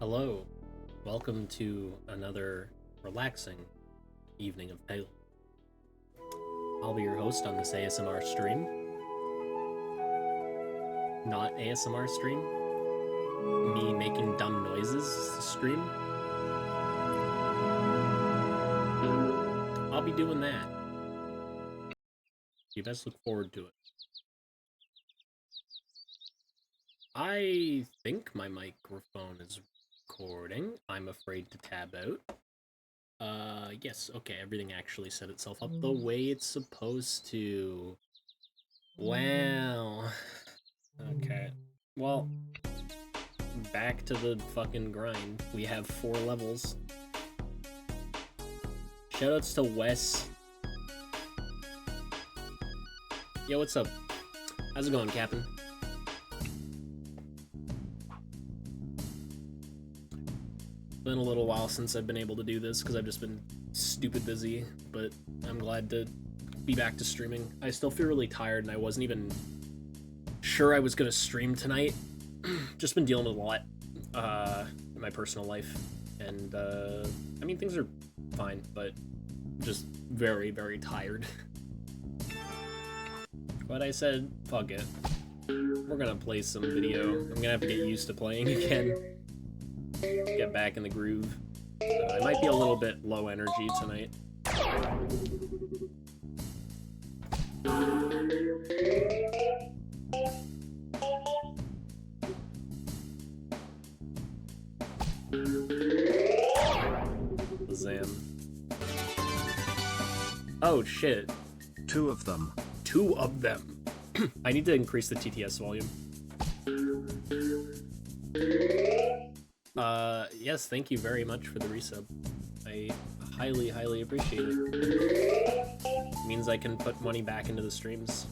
Hello, welcome to another relaxing evening of Peggle. I'll be your host on this ASMR stream. Not ASMR stream. Me making dumb noises stream. I'll be doing that. You best look forward to it. I think my microphone is recording. I'm afraid to tab out. Yes, okay, everything actually set itself up the way it's supposed to. Wow. Okay. Well, back to the fucking grind. We have 4 levels. Shoutouts to Wes. Yo, what's up? How's it going, Captain? Been a little while since I've been able to do this because I've just been stupid busy, but I'm glad to be back to streaming. I still feel really tired and I wasn't even sure I was gonna stream tonight. Just been dealing with a lot in my personal life, and I mean, things are fine, but just very, very tired. But I said, fuck it. We're gonna play some video. I'm gonna have to get used to playing again. Get back in the groove. I might be a little bit low energy tonight. Zam. Oh shit. 2 of them. 2 of them. I need to increase the TTS volume. Yes, thank you very much for the resub. I highly, highly appreciate it. It means I can put money back into the streams.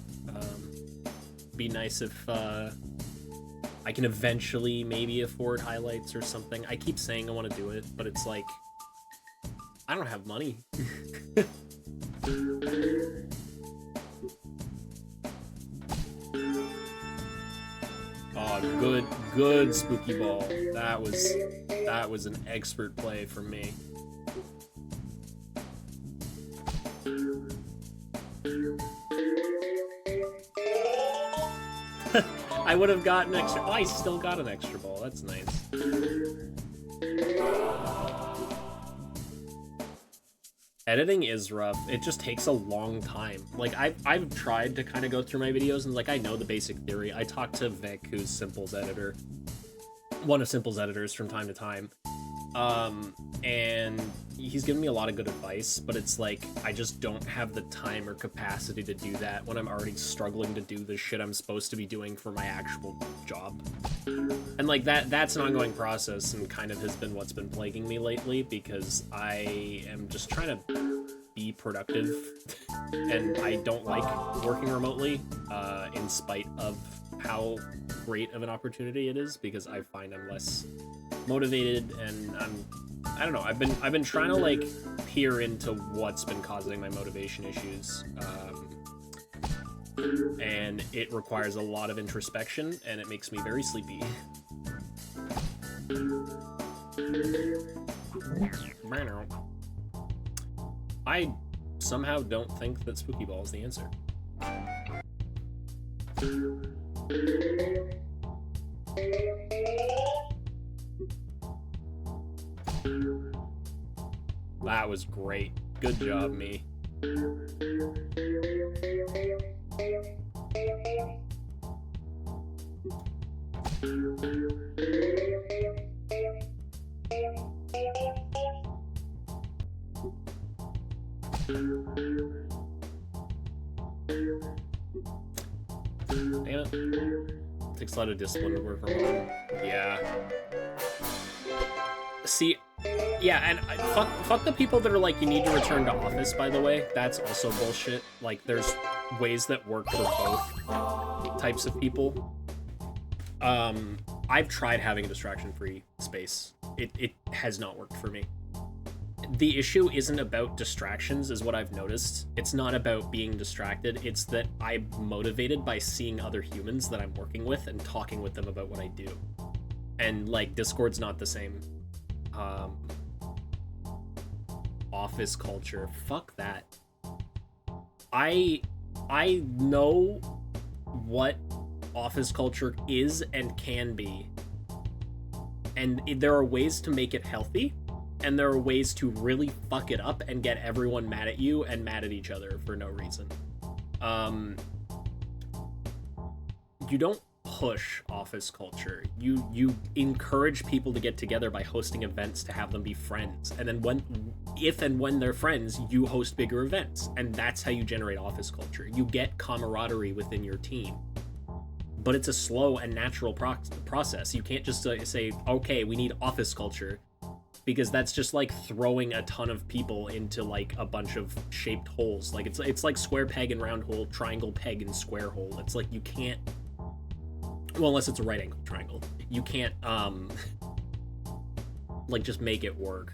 Be nice if, I can eventually maybe afford highlights or something. I keep saying I want to do it, but it's like, I don't have money. Oh, good spooky ball. That was an expert play from me. I would have gotten extra. Oh, I still got an extra ball. That's nice. Editing is rough. It just takes a long time. Like, I've tried to kind of go through my videos, and like, I know the basic theory. I talked to Vic, who's Simple's editor, one of Simple's editors, from time to time, and he's given me a lot of good advice, but it's like, I just don't have the time or capacity to do that when I'm already struggling to do the shit I'm supposed to be doing for my actual job. And like, that's an ongoing process, and kind of has been what's been plaguing me lately, because I am just trying to be productive, and I don't like working remotely, in spite of how great of an opportunity it is, because I find I'm less motivated, and I don't know, I've been trying to like peer into what's been causing my motivation issues, and it requires a lot of introspection, and it makes me very sleepy. I somehow don't think that Spooky Ball is the answer. That was great. Good job, me. Damn it. Takes a lot of discipline to work from home. Yeah. See, yeah, and fuck the people that are like, you need to return to office, by the way. That's also bullshit. Like, there's ways that work for both types of people. I've tried having a distraction-free space. It has not worked for me. The issue isn't about distractions, is what I've noticed. It's not about being distracted. It's that I'm motivated by seeing other humans that I'm working with and talking with them about what I do. And, like, Discord's not the same. Office culture. Fuck that. I know what office culture is and can be. And there are ways to make it healthy, and there are ways to really fuck it up and get everyone mad at you and mad at each other for no reason. You don't push office culture. You encourage people to get together by hosting events to have them be friends. And then if and when they're friends, you host bigger events. And that's how you generate office culture. You get camaraderie within your team. But it's a slow and natural process. You can't just say, okay, we need office culture, because that's just like throwing a ton of people into like a bunch of shaped holes. Like it's like square peg and round hole, triangle peg and square hole. It's like you can't, well, unless it's a right angle triangle, you can't like just make it work.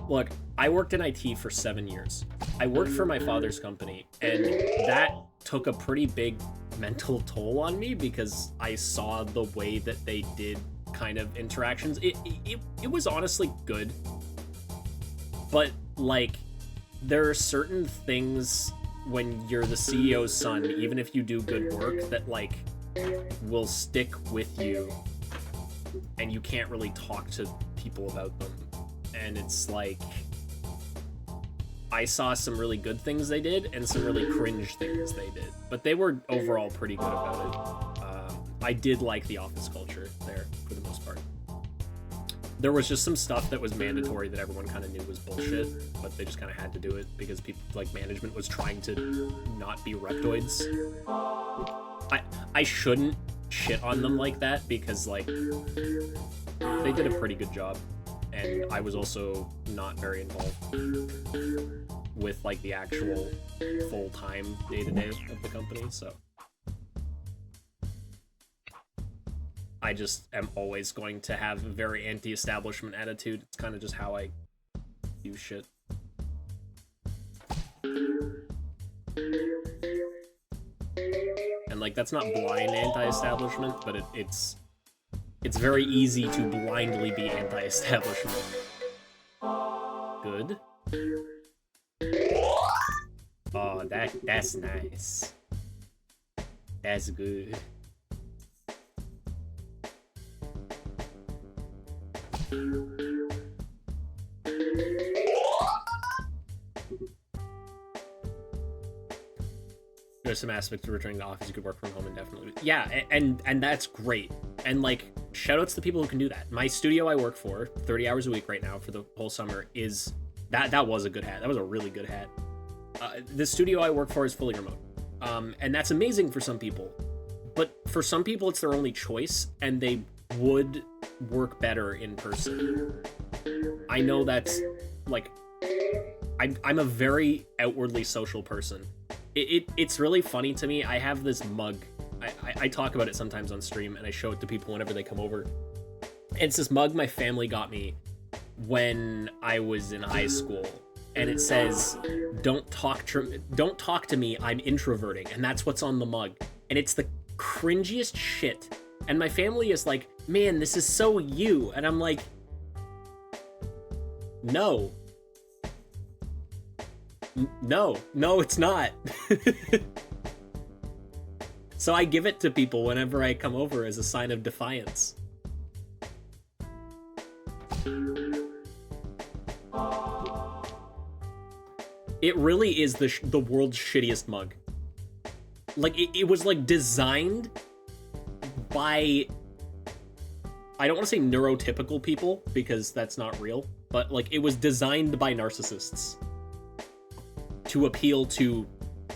Look, I worked in IT for 7 years. I worked for my father's company, and that took a pretty big mental toll on me because I saw the way that they did kind of interactions. It was honestly good, but like there are certain things when you're the CEO's son, even if you do good work, that like will stick with you and you can't really talk to people about them. And it's like, I saw some really good things they did and some really cringe things they did, but they were overall pretty good about it. I did like the office culture there for the most part. There was just some stuff that was mandatory that everyone kind of knew was bullshit, but they just kind of had to do it because people, like management, was trying to not be reptoids. I shouldn't shit on them like that because like they did a pretty good job, and I was also not very involved with like the actual full-time day-to-day of the company, so I just am always going to have a very anti-establishment attitude. It's kind of just how I do shit. And like, that's not blind anti-establishment, but it's very easy to blindly be anti-establishment. Good. Oh, that's nice. That's good. There's some aspects of returning to the office you could work from home indefinitely. Yeah, and that's great. And like, shoutouts to people who can do that. My studio I work for 30 hours a week right now for the whole summer is that was a good hat. That was a really good hat. The studio I work for is fully remote. And that's amazing for some people. But for some people it's their only choice, and they would work better in person. I know that's like, I'm a very outwardly social person. It's really funny to me. I have this mug. I talk about it sometimes on stream, and I show it to people whenever they come over. And it's this mug my family got me when I was in high school, and it says, "Don't talk to me. I'm introverting," and that's what's on the mug. And it's the cringiest shit. And my family is like, "Man, this is so you," and I'm like, no. No, it's not. So I give it to people whenever I come over as a sign of defiance. It really is the world's shittiest mug. Like, it was like designed by, I don't want to say neurotypical people because that's not real, but like it was designed by narcissists to appeal to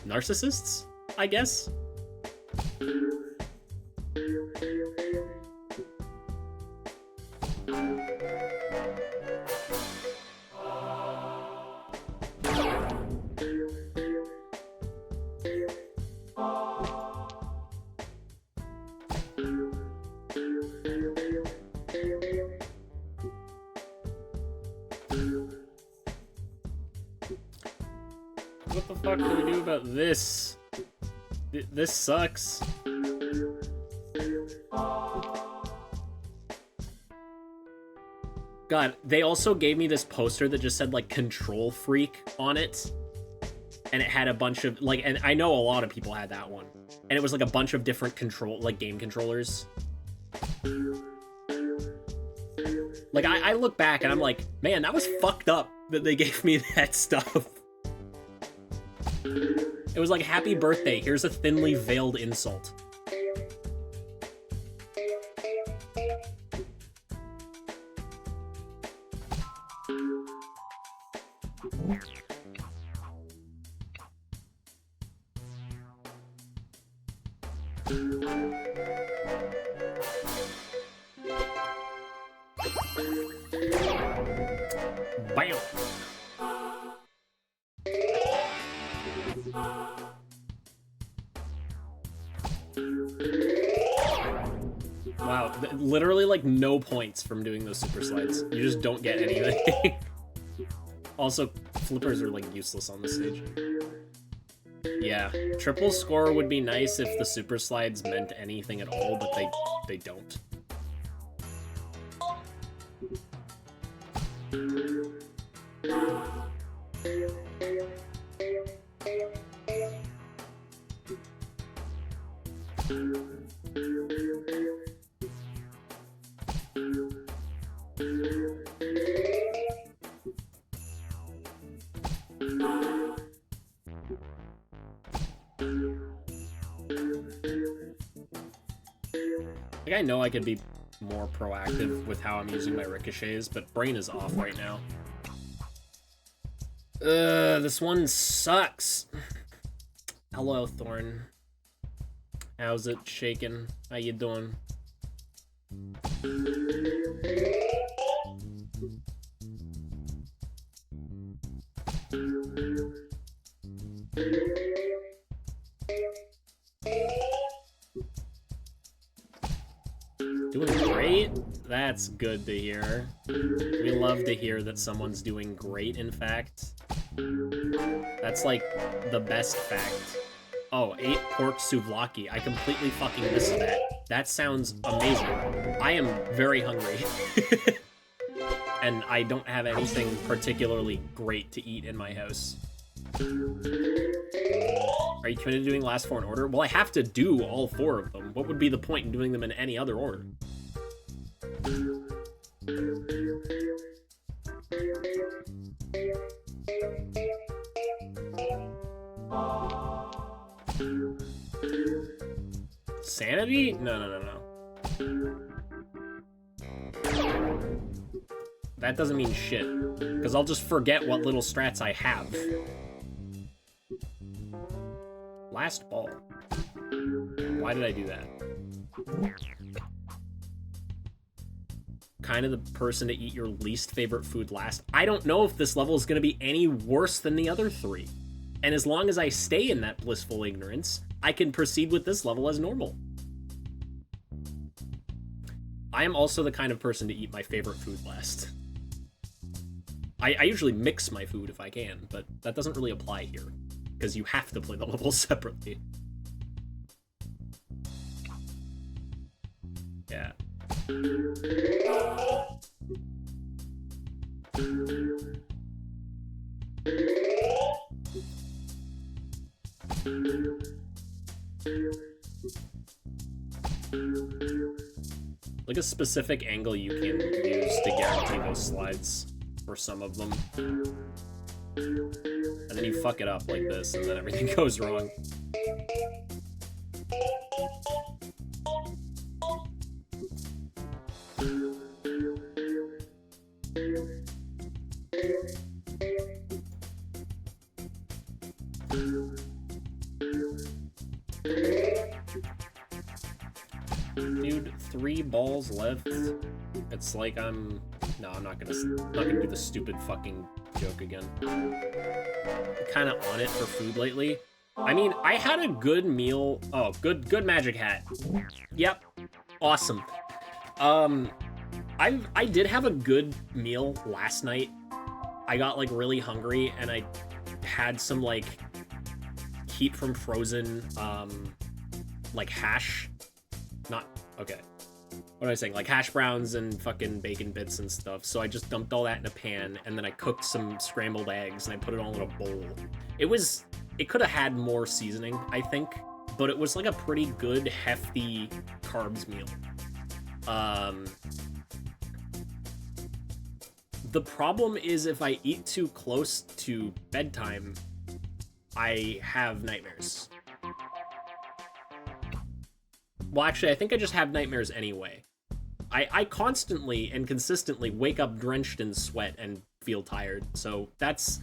narcissists, I guess. What the fuck do we do about this? This sucks. God, they also gave me this poster that just said, like, Control Freak on it. And it had a bunch of, like, and I know a lot of people had that one. And it was, like, a bunch of different game controllers. Like, I look back and I'm like, man, that was fucked up that they gave me that stuff. It was like, happy birthday, here's a thinly veiled insult. Bam! Wow, literally like no points from doing those super slides. You just don't get anything. Also, flippers are like useless on this stage. Yeah, triple score would be nice if the super slides meant anything at all, but they don't. Like, I know I could be more proactive with how I'm using my ricochets, but brain is off right now. This one sucks. Hello, Thorn. How's it shaking? How you doing? Doing great? That's good to hear. We love to hear that someone's doing great, in fact. That's like the best fact. Oh, 8 pork souvlaki. I completely fucking missed that. That sounds amazing. I am very hungry. And I don't have anything particularly great to eat in my house. Are you committed to doing last 4 in order? Well, I have to do all 4 of them. What would be the point in doing them in any other order? Sanity? No. That doesn't mean shit, because I'll just forget what little strats I have. Last ball. Why did I do that? Kind of the person to eat your least favorite food last. I don't know if this level is going to be any worse than the other 3. And as long as I stay in that blissful ignorance, I can proceed with this level as normal. I am also the kind of person to eat my favorite food last. I usually mix my food if I can, but that doesn't really apply here, because you have to play the levels separately. Yeah. Like a specific angle you can use to guarantee those slides for some of them. And then you fuck it up like this, and then everything goes wrong. Dude, 3 balls left. It's like I'm... No, I'm not gonna do the stupid fucking joke again. I'm kinda on it for food lately. I mean, I had a good meal... Oh, good magic hat. Yep. Awesome. I did have a good meal last night. I got, like, really hungry, and I had some, like, heat from frozen, like, hash. Not... Okay. what am I saying? Like hash browns and fucking bacon bits and stuff. So I just dumped all that in a pan, and then I cooked some scrambled eggs, and I put it all in a bowl. It could have had more seasoning, I think, but it was like a pretty good, hefty carbs meal. The problem is if I eat too close to bedtime, I have nightmares. Well, actually, I think I just have nightmares anyway. I constantly and consistently wake up drenched in sweat and feel tired, so that's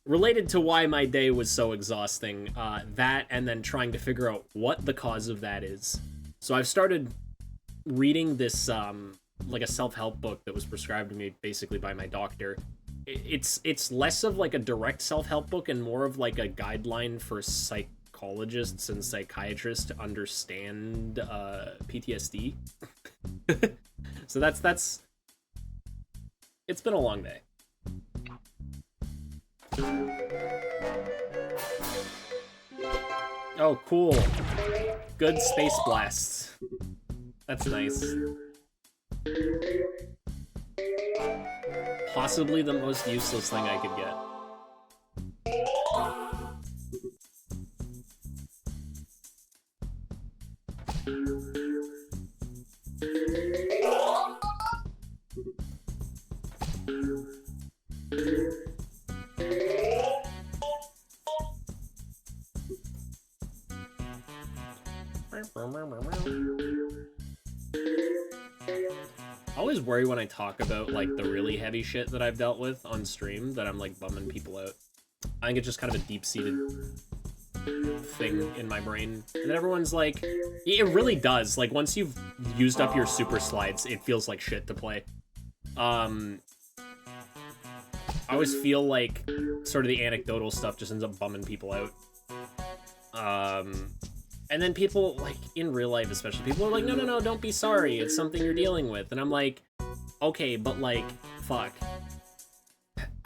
related to why my day was so exhausting. That, and then trying to figure out what the cause of that is. So I've started reading this, like a self-help book that was prescribed to me basically by my doctor. It's less of like a direct self-help book and more of like a guideline for psychologists and psychiatrists to understand PTSD. So that's it's been a long day. Oh, cool. Good space blasts. That's nice. Possibly the most useless thing I could get. I always worry when I talk about like the really heavy shit that I've dealt with on stream that I'm like bumming people out. I think it's just kind of a deep-seated thing in my brain. And then everyone's like, it really does. Like once you've used up your super slides, it feels like shit to play. I always feel like sort of the anecdotal stuff just ends up bumming people out. And then people, like, in real life especially, people are like, no, don't be sorry, it's something you're dealing with. And I'm like, okay, but, like, fuck.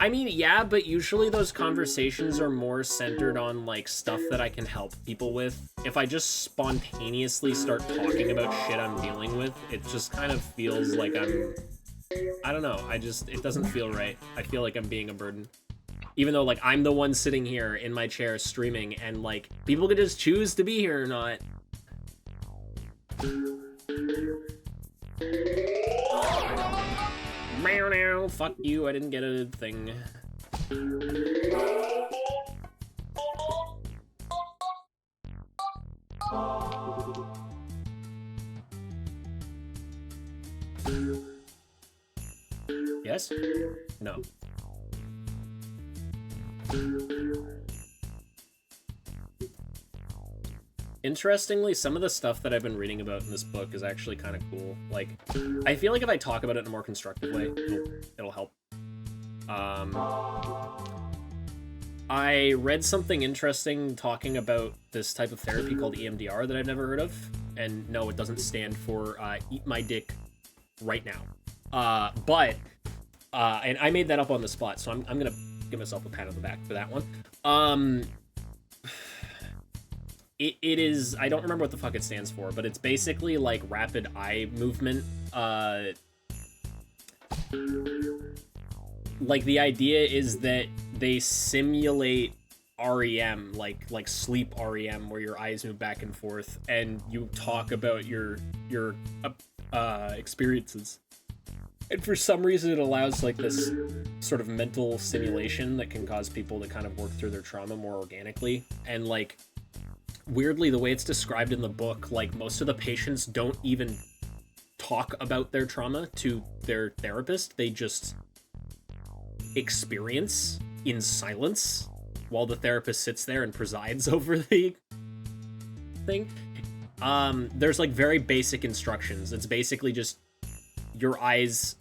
I mean, yeah, but usually those conversations are more centered on, like, stuff that I can help people with. If I just spontaneously start talking about shit I'm dealing with, it just kind of feels like I don't know, it doesn't feel right. I feel like I'm being a burden. Even though, like, I'm the one sitting here in my chair streaming, and, like, people could just choose to be here or not. Meow, fuck you, I didn't get a thing. Yes? No. Interestingly, some of the stuff that I've been reading about in this book is actually kind of cool. Like, I feel like if I talk about it in a more constructive way, it'll help. I read something interesting talking about this type of therapy called EMDR that I've never heard of. And no, it doesn't stand for eat my dick right now. And I made that up on the spot, so I'm gonna give myself a pat on the back for that one. It is, I don't remember what the fuck it stands for, but it's basically like rapid eye movement. Like the idea is that they simulate REM, like sleep REM, where your eyes move back and forth, and you talk about your experiences. And for some reason, it allows like this sort of mental simulation that can cause people to kind of work through their trauma more organically. And like, weirdly, the way it's described in the book, like most of the patients don't even talk about their trauma to their therapist. They just experience in silence while the therapist sits there and presides over the thing. There's like very basic instructions. It's basically just your eyes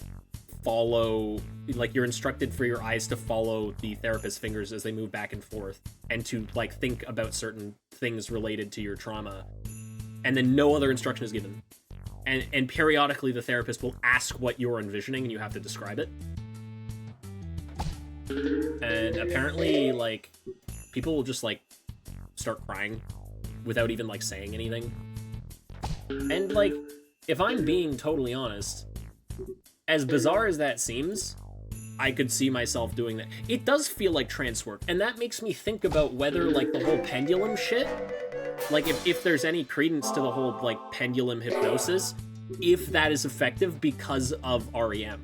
follow, like you're instructed for your eyes to follow the therapist's fingers as they move back and forth, and to like think about certain things related to your trauma, and then no other instruction is given. And periodically the therapist will ask what you're envisioning and you have to describe it. And apparently like people will just like start crying without even like saying anything. And like if I'm being totally honest, as bizarre as that seems, I could see myself doing that. It does feel like trance work, and that makes me think about whether, like, the whole pendulum shit, like, if there's any credence to the whole, like, pendulum hypnosis, if that is effective because of REM.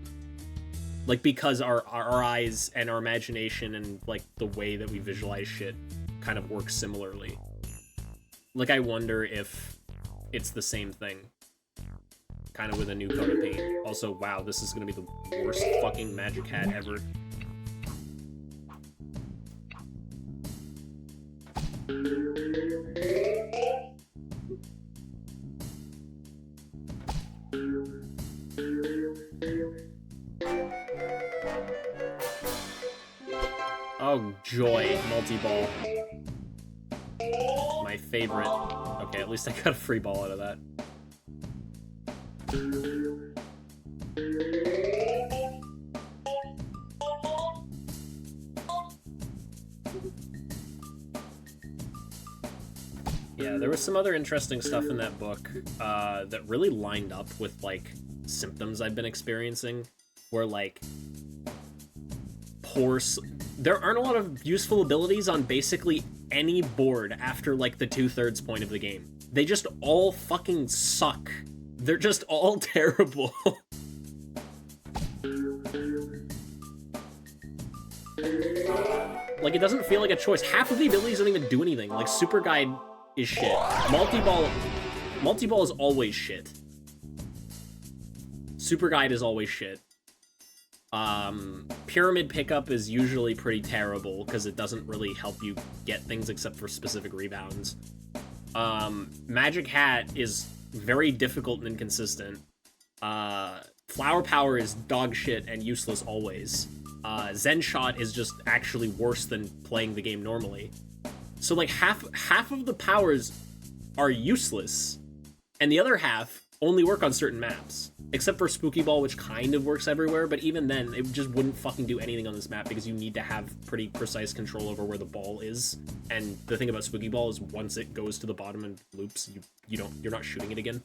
Like, because our eyes and our imagination and, like, the way that we visualize shit kind of works similarly. Like, I wonder if it's the same thing. Kind of with a new coat of paint. Also, wow, this is gonna be the worst fucking magic hat ever. Oh, joy, multi-ball. My favorite. Okay, at least I got a free ball out of that. Yeah, there was some other interesting stuff in that book that really lined up with, like, symptoms I've been experiencing, where, like, there aren't a lot of useful abilities on basically any board after, like, the 2/3 point of the game. They just all fucking suck. They're just all terrible. Like, it doesn't feel like a choice. Half of the abilities don't even do anything. Like, Super Guide is shit. Multi-ball is always shit. Super Guide is always shit. Pyramid Pickup is usually pretty terrible because it doesn't really help you get things except for specific rebounds. Magic Hat is very difficult and inconsistent. Flower Power is dog shit and useless always. Zen Shot is just actually worse than playing the game normally. So, like, half of the powers are useless, and the other half only work on certain maps. Except for Spooky Ball, which kind of works everywhere, but even then, it just wouldn't fucking do anything on this map because you need to have pretty precise control over where the ball is. And the thing about Spooky Ball is once it goes to the bottom and loops, you're not shooting it again.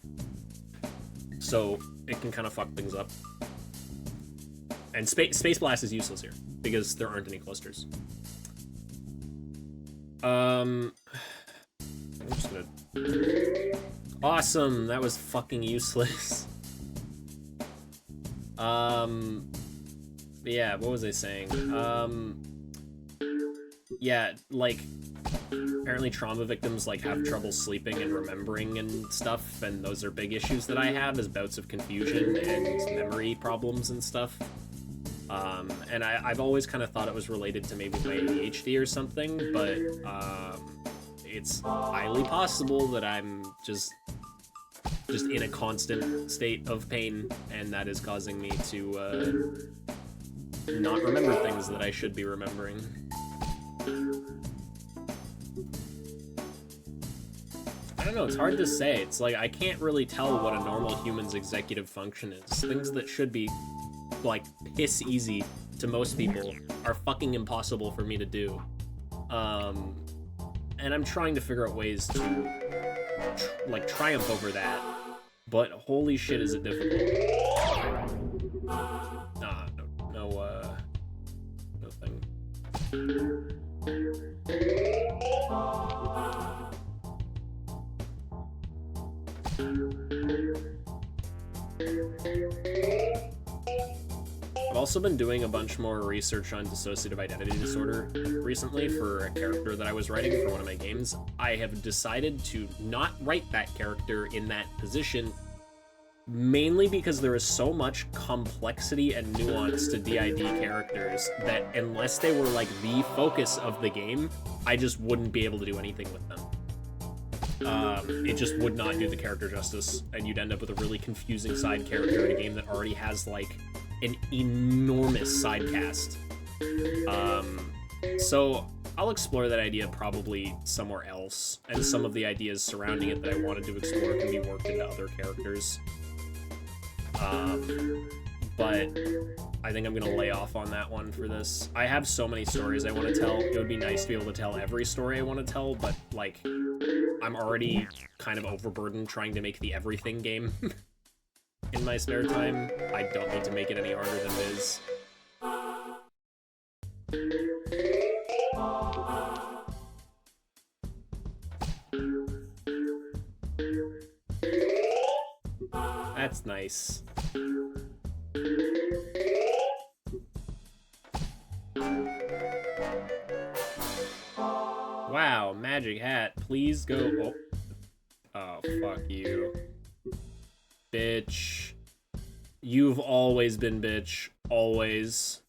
So it can kind of fuck things up. And Space Blast is useless here because there aren't any clusters. I'm just gonna... Awesome! That was fucking useless. Yeah, what was I saying? Yeah, like, apparently trauma victims, like, have trouble sleeping and remembering and stuff, and those are big issues that I have, as bouts of confusion and memory problems and stuff. And I've always kind of thought it was related to maybe my ADHD or something, but, it's highly possible that I'm just in a constant state of pain, and that is causing me to, not remember things that I should be remembering. I don't know, it's hard to say. It's like, I can't really tell what a normal human's executive function is. Things that should be, like, piss easy to most people are fucking impossible for me to do. And I'm trying to figure out ways to, like, triumph over that. But holy shit, is it difficult. Nah, no thing. I've also been doing a bunch more research on dissociative identity disorder recently for a character that I was writing for one of my games. I have decided to not write that character in that position, mainly because there is so much complexity and nuance to DID characters that unless they were, like, the focus of the game, I just wouldn't be able to do anything with them. It just would not do the character justice, and you'd end up with a really confusing side character in a game that already has, like, an enormous side cast. So I'll explore that idea probably somewhere else, and some of the ideas surrounding it that I wanted to explore can be worked into other characters. But I think I'm gonna lay off on that one for this. I have so many stories I want to tell. It would be nice to be able to tell every story I want to tell, but, like, I'm already kind of overburdened trying to make the everything game. in my spare time. I don't need to make it any harder than it is. That's nice. Wow, magic hat, please go. Oh, oh, fuck you. Bitch. You've always been bitch. Always.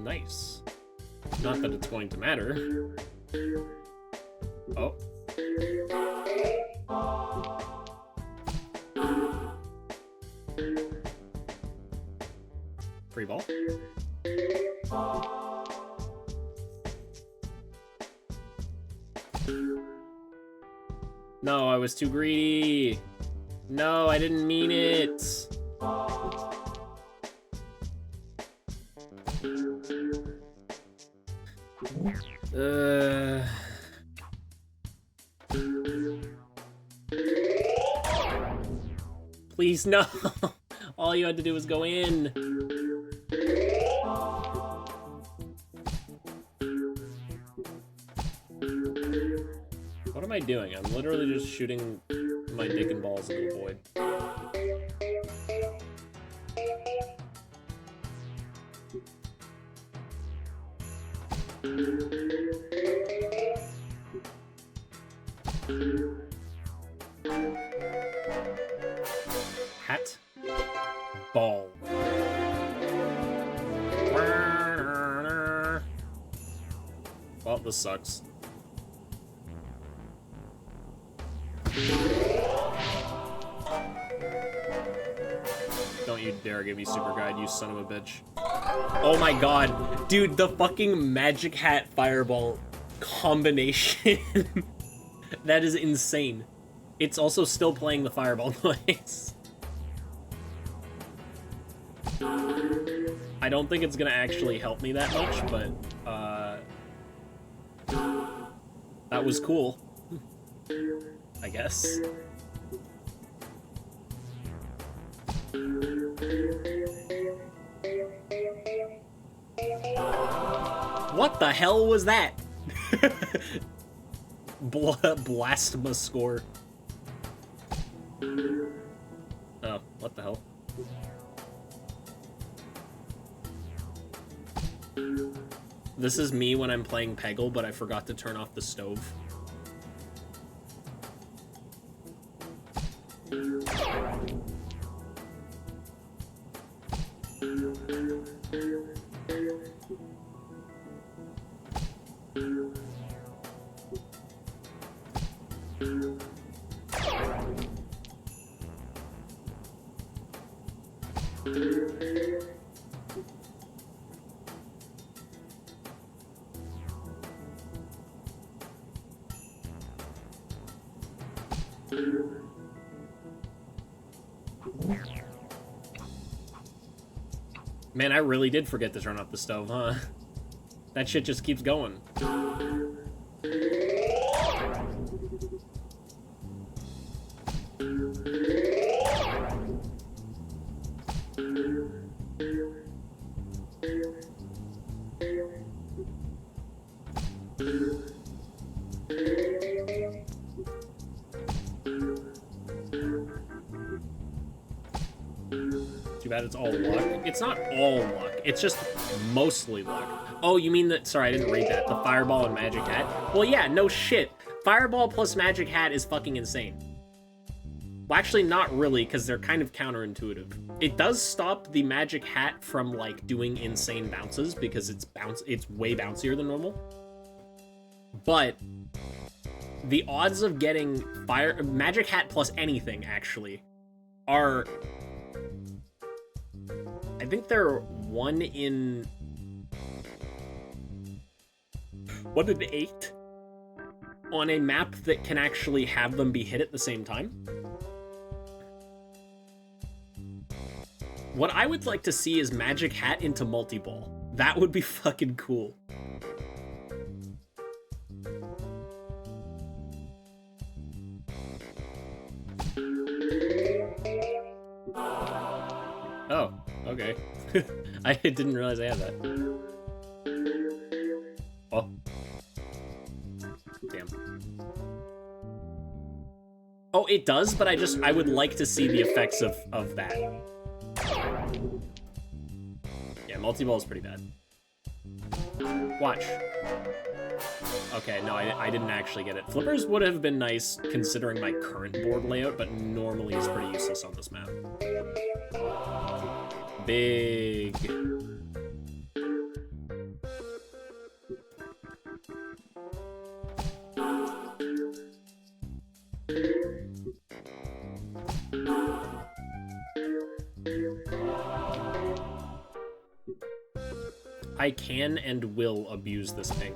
Nice. Not that it's going to matter. Oh. Free ball. No, I was too greedy. No, I didn't mean it. Please, no. All you had to do was go in. What am I doing? I'm literally just shooting my dick and balls into the void. Hat. Ball. Well, this sucks. Don't you dare give me super guide, you son of a bitch. Oh my god. Dude, the fucking magic hat fireball combination. That is insane. It's also still playing the fireball noise. I don't think it's gonna actually help me that much, but that was cool. I guess. What the hell was that? Blasphemous score. Oh, what the hell? This is me when I'm playing Peggle, but I forgot to turn off the stove. Man, I really did forget to turn off the stove, huh? That shit just keeps going. Too bad it's all luck. It's not all luck. It's just mostly luck. Oh, you mean that? Sorry, I didn't read that. The fireball and magic hat? Well, yeah, no shit. Fireball plus magic hat is fucking insane. Well, actually, not really, because they're kind of counterintuitive. It does stop the magic hat from, like, doing insane bounces, because it's way bouncier than normal. But the odds of getting magic hat plus anything, actually, are... I think they're 1 in 8 on a map that can actually have them be hit at the same time. What I would like to see is magic hat into multi-ball. That would be fucking cool. Oh, okay. I didn't realize I had that. Oh. Damn. Oh, it does, but I would like to see the effects of that. Yeah, multi-ball is pretty bad. Watch. Okay, no, I didn't actually get it. Flippers would have been nice considering my current board layout, but normally is pretty useless on this map. Big. I can and will abuse this pink.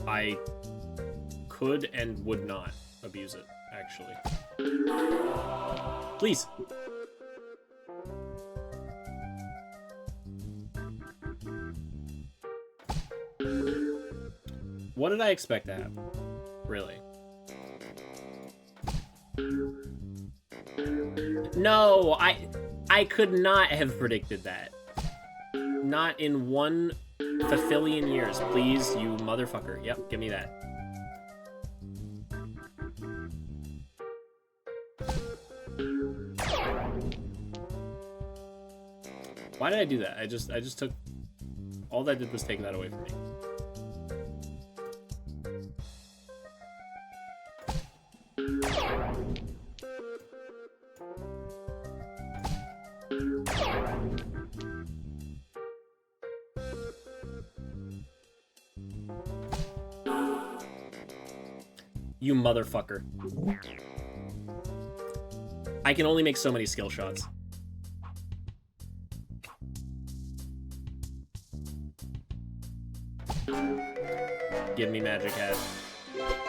I could and would not abuse it, actually. Please. What did I expect to happen? Really? No, I could not have predicted that. Not in 1 fulfillion years. Please, you motherfucker. Yep, give me that. Why did I do that? I just took... All that did was take that away from me. You motherfucker. I can only make so many skill shots. Give me magic hat.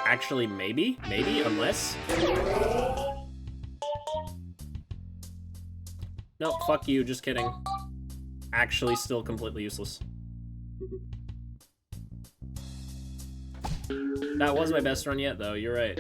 Actually, maybe? Maybe, unless... Nope, fuck you, just kidding. Actually, still completely useless. That was my best run yet, though, you're right.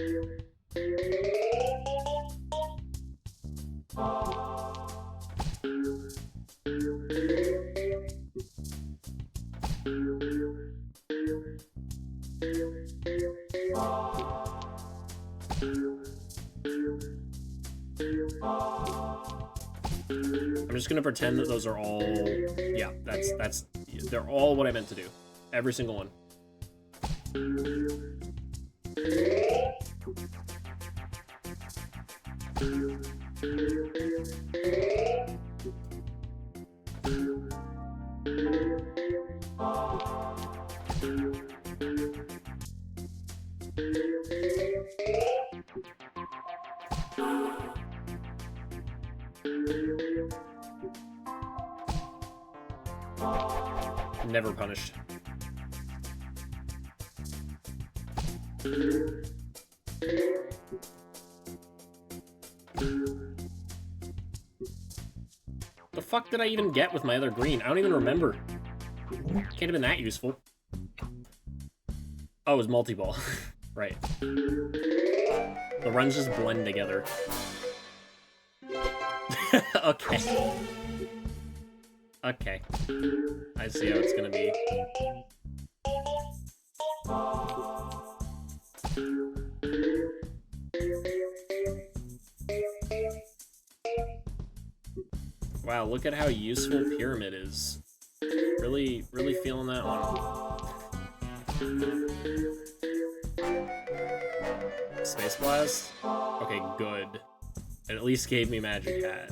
I'm just gonna pretend that those are all... Yeah, that's... They're all what I meant to do. Every single one. Never punished. The fuck did I even get with my other green? I don't even remember. Can't have been that useful. Oh, it was multi-ball. Right. The runs just blend together. Okay. Okay. I see how it's gonna be. Wow, look at how useful Pyramid is. Really feeling that one. Space Blast? Okay, good. It at least gave me Magic Hat.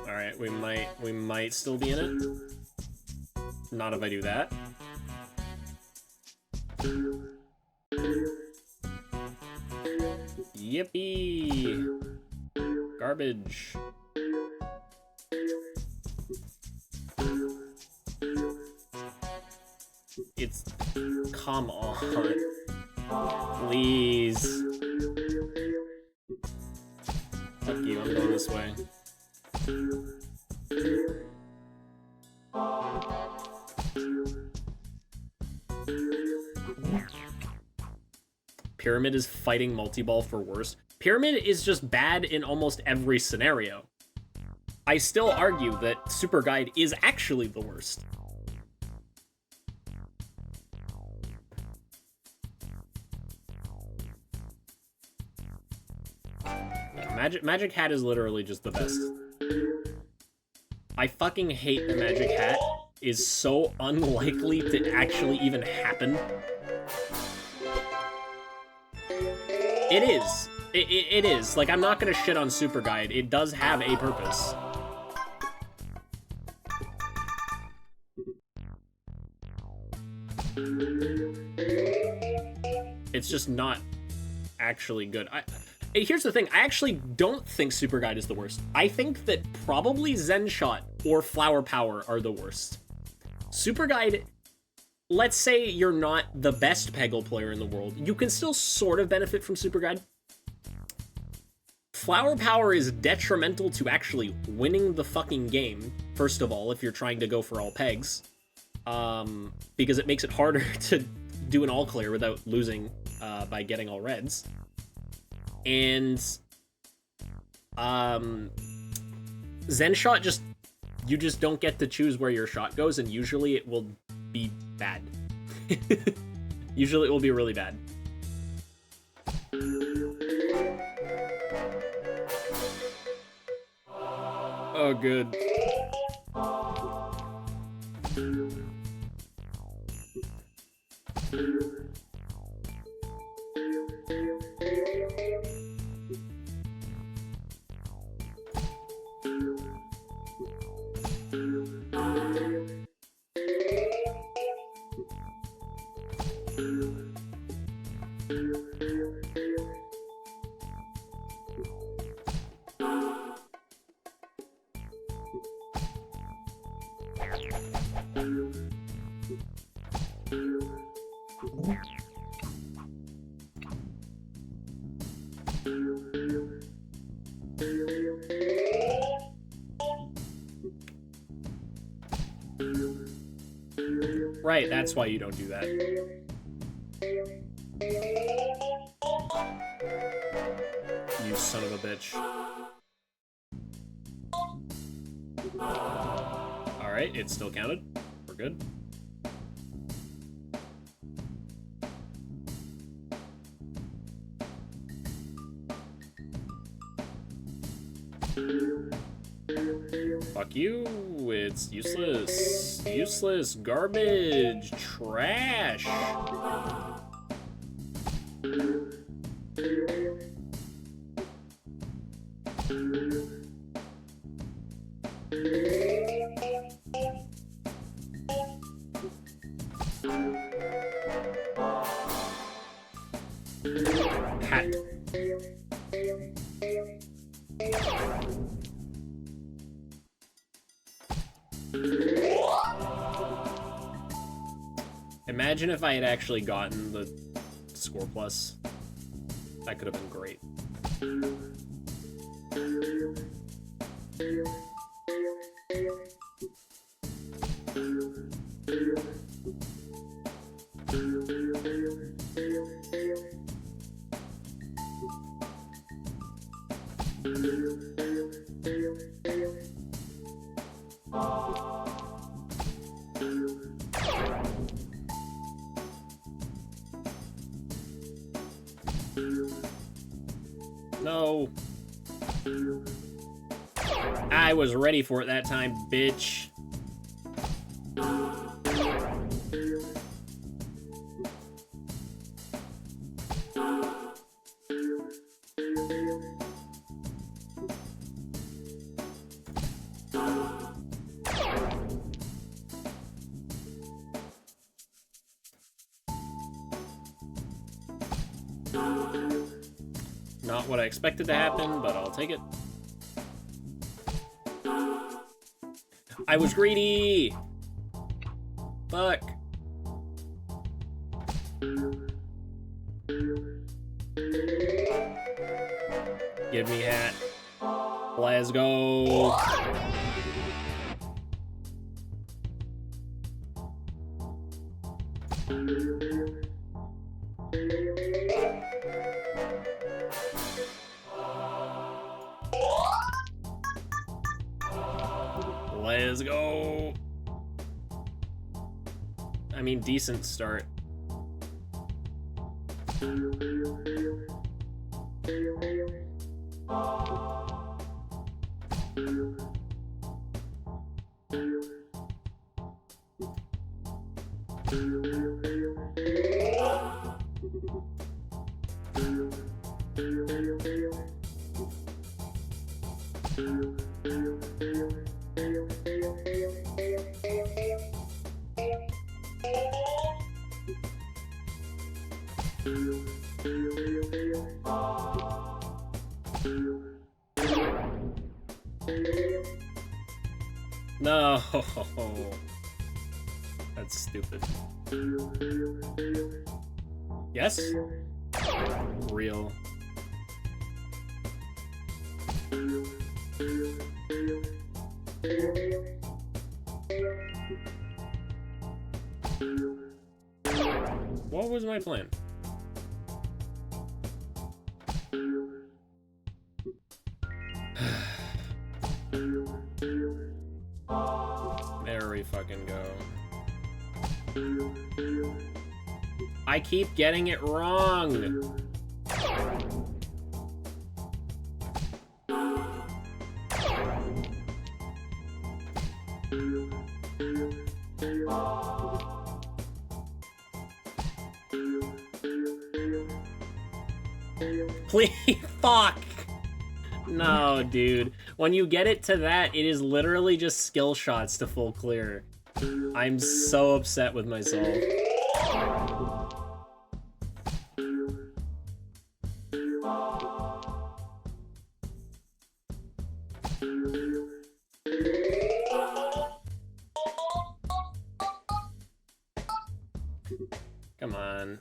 Alright, we might still be in it. Not if I do that. Yippee! Garbage. It's... Come on. Please. Fuck you, I'm going this way. Pyramid is fighting multi-ball for worse. Pyramid is just bad in almost every scenario. I still argue that Super Guide is actually the worst. Magic Hat is literally just the best. I fucking hate the Magic Hat is so unlikely to actually even happen. It is. It is. Like, I'm not gonna shit on Super Guide. It does have a purpose. It's just not actually good. Here's the thing, I actually don't think Super Guide is the worst. I think that probably Zen Shot or Flower Power are the worst. Super Guide, let's say you're not the best Peggle player in the world, you can still sort of benefit from Super Guide. Flower Power is detrimental to actually winning the fucking game, first of all, if you're trying to go for all pegs. Because it makes it harder to do an all clear without losing by getting all reds. And Zen Shot, you just don't get to choose where your shot goes, and usually it will be bad. Usually it will be really bad. Oh, good. Right, that's why you don't do that. You son of a bitch. Alright, it still counted. We're good. Fuck you, it's useless. Useless, garbage, trash. Hat. Imagine if I had actually gotten the score plus. That could have been great. No. I was ready for it that time, bitch. Not what I expected to happen, but I'll take it. I was greedy! Fuck. Give me hat. Let's go. Let's go. I mean, decent start. No. That's stupid. Yes? Real. What was my plan? There we fucking go. I keep getting it wrong. Please, fuck. No, dude. When you get it to that, it is literally just skill shots to full clear. I'm so upset with myself. Come on.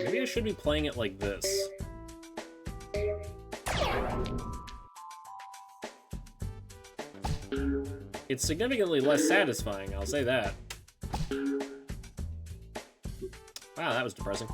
Maybe I should be playing it like this. It's significantly less satisfying, I'll say that. Wow, that was depressing.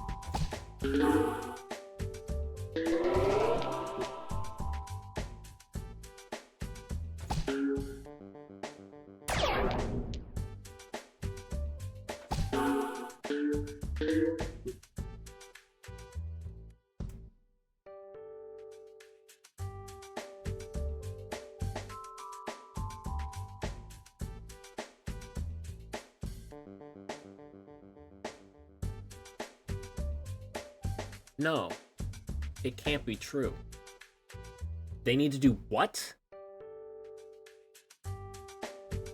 No, it can't be true. They need to do what?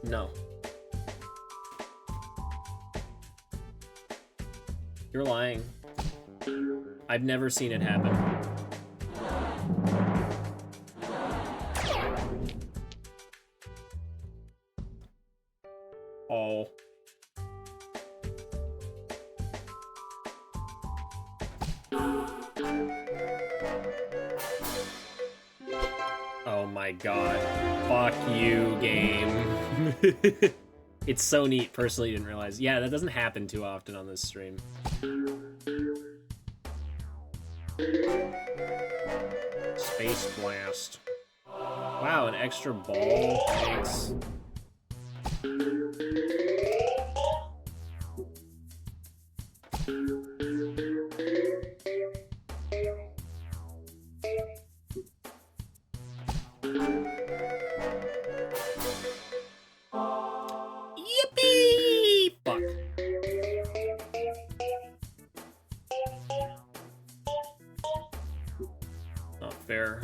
No. You're lying. I've never seen it happen. Oh. Oh my god. Fuck you, game. It's so neat. Personally, didn't realize. Yeah, that doesn't happen too often on this stream. Space Blast. Wow, an extra ball. Thanks. Yippee! Fuck. Not fair.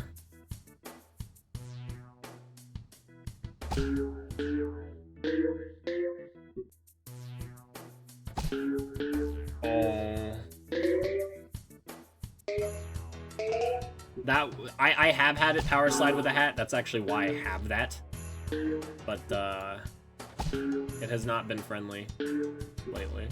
That I have had it power slide with a hat. That's actually why I have that. But it has not been friendly lately.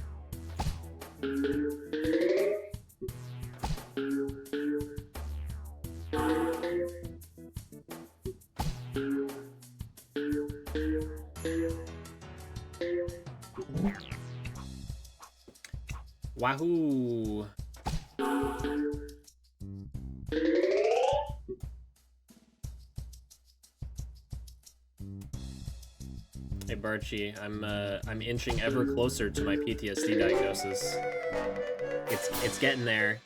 Wahoo! Hey Barchi, I'm inching ever closer to my PTSD diagnosis. It's getting there.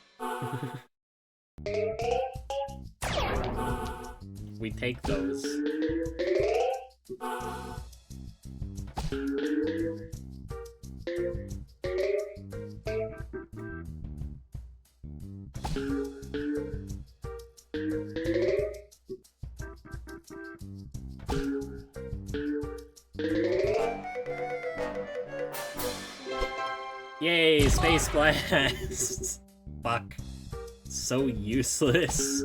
We take those. Yay, Space Blast! Fuck. So useless.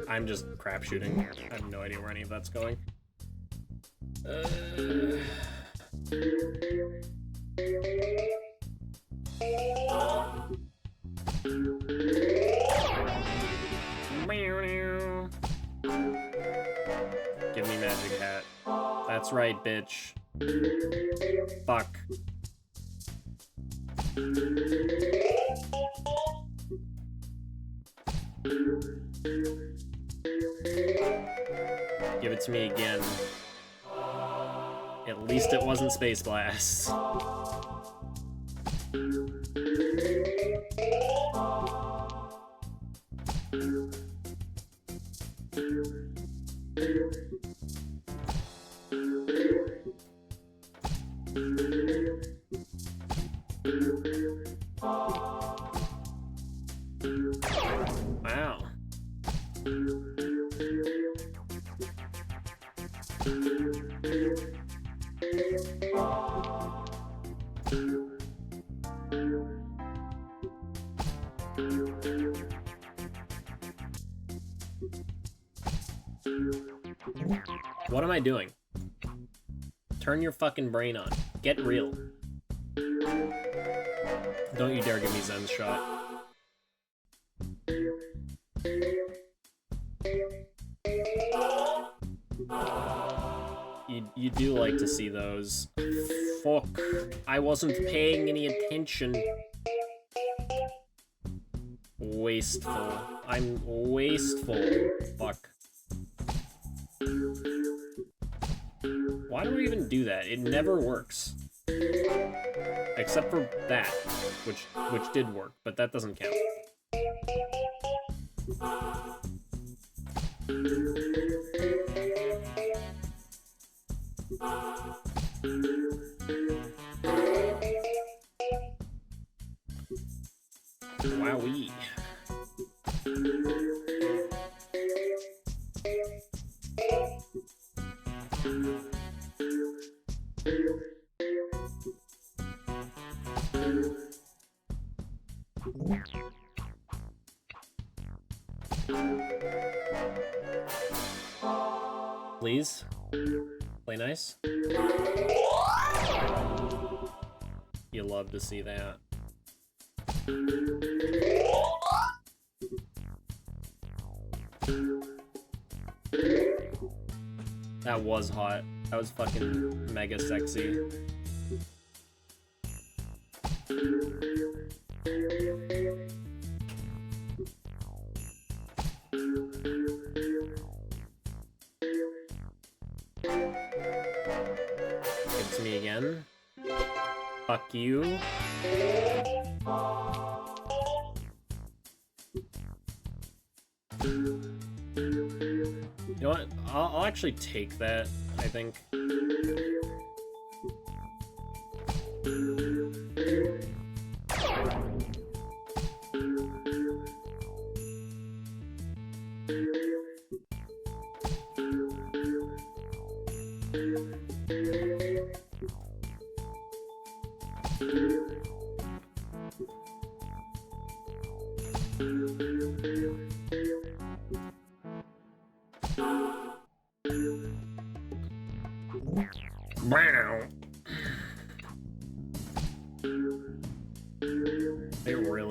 I'm just crap shooting. I have no idea where any of that's going. Give me magic hat. That's right, bitch. Fuck. Give it to me again. At least it wasn't Space Blast. Wow. What am I doing? Turn your fucking brain on. Get real. Don't you dare give me Zen's shot. You do like to see those. Fuck. I wasn't paying any attention. Wasteful. I'm wasteful. Fuck. Why do I even do that? It never works. Except for that, which did work, but that doesn't count. Wowee. Please? Play nice? You love to see that. That was hot. That was fucking mega sexy. It's me again. Fuck you. You know what? I'll actually take that, I think.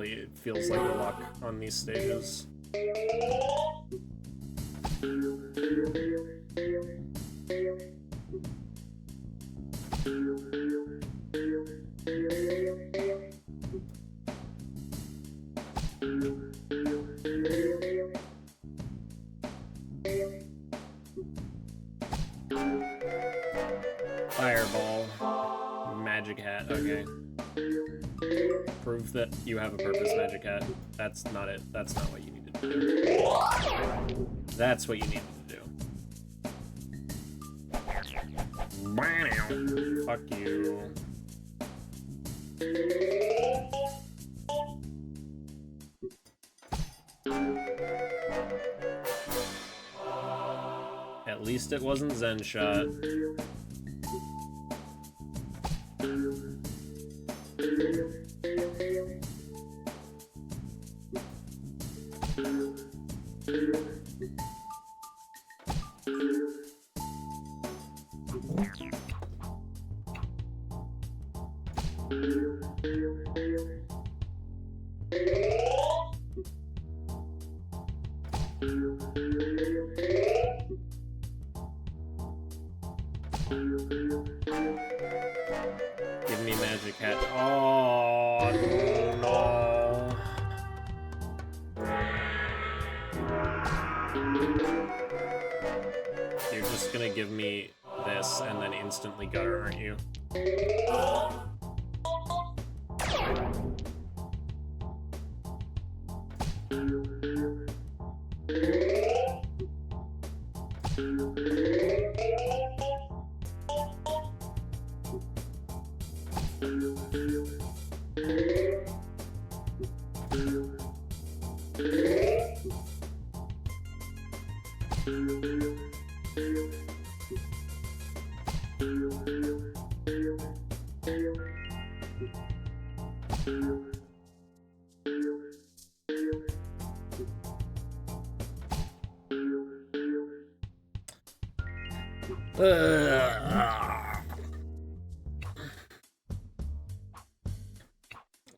It feels like luck on these stages. Fireball. Magic hat, okay. Prove that you have a purpose, Magic Hat. That's not it. That's not what you needed to do. That's what you needed to do. Fuck you. At least it wasn't Zen Shot. Give me Magic Hat. Oh, no. You're just gonna give me this and then instantly gutter, aren't you?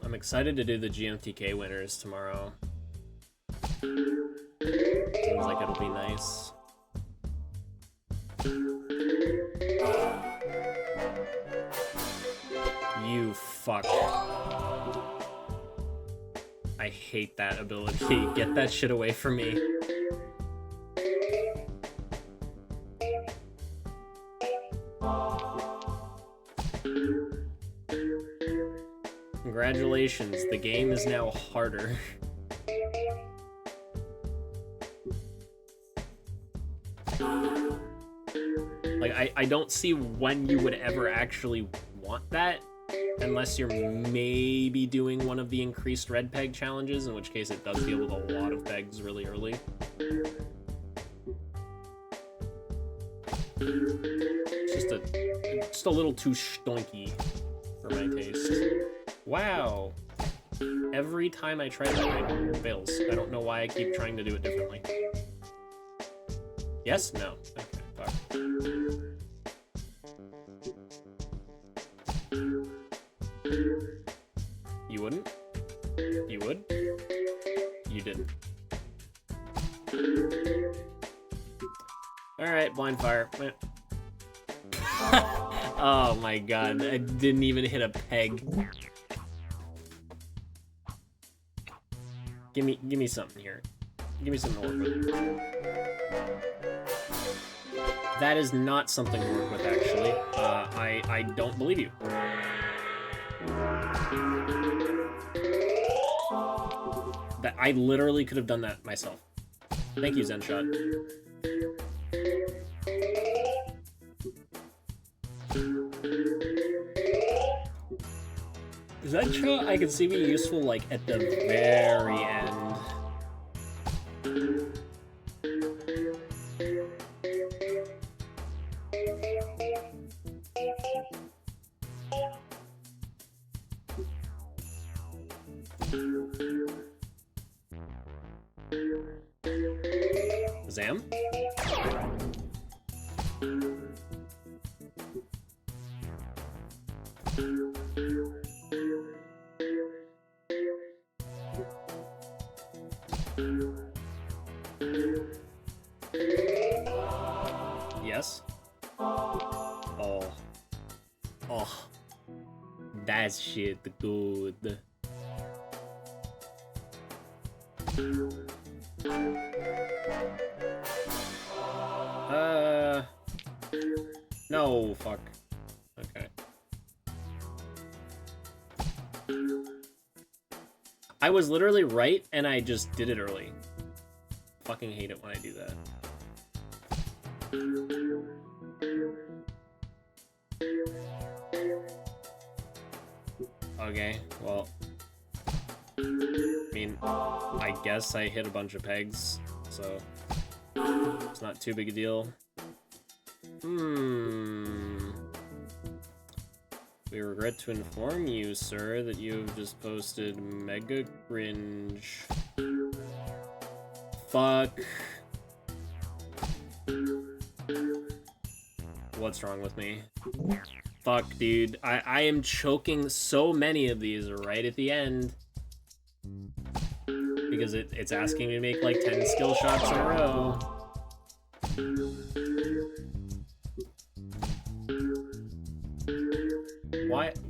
I'm excited to do the GMTK winners tomorrow. Seems like it'll be nice. You fuck. I hate that ability. Get that shit away from me. Congratulations, the game is now harder. Like, I don't see when you would ever actually want that, unless you're maybe doing one of the increased red peg challenges, in which case it does deal with a lot of pegs really early. It's just a little too stonky for my taste. Wow. Every time I try that, it fails. I don't know why I keep trying to do it differently. Yes? No. Okay, fuck. You wouldn't? You would? You didn't. Alright, blind fire. Oh my god, I didn't even hit a peg. Give me something here. Give me something to work with. That is not something to work with, actually. I don't believe you. That I literally could have done that myself. Thank you, Zenshot. Zenshot I can see being useful like at the very end. Zam? Yes? Oh. Oh. That shit good. No, fuck. Okay. I was literally right, and I just did it early. Fucking hate it when I do that. Okay, well... I mean, I guess I hit a bunch of pegs, so... it's not too big a deal. We regret to inform you, sir, that you have just posted mega cringe. Fuck. What's wrong with me? Fuck, dude. I am choking so many of these right at the end. Because it's asking me to make like 10 skill shots in a row.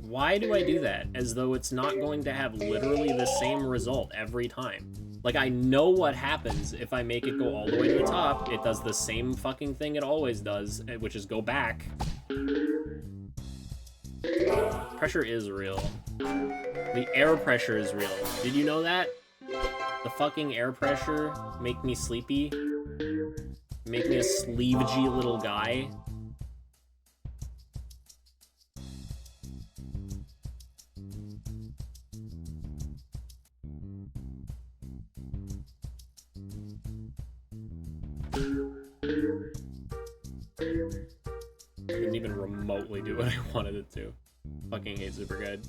Why do I do that? As though it's not going to have literally the same result every time. Like, I know what happens if I make it go all the way to the top. It does the same fucking thing it always does, which is go back. Pressure is real. The air pressure is real. Did you know that? The fucking air pressure make me sleepy. Make me a sleevey little guy. Didn't even remotely do what I wanted it to. Fucking hate Super Guide.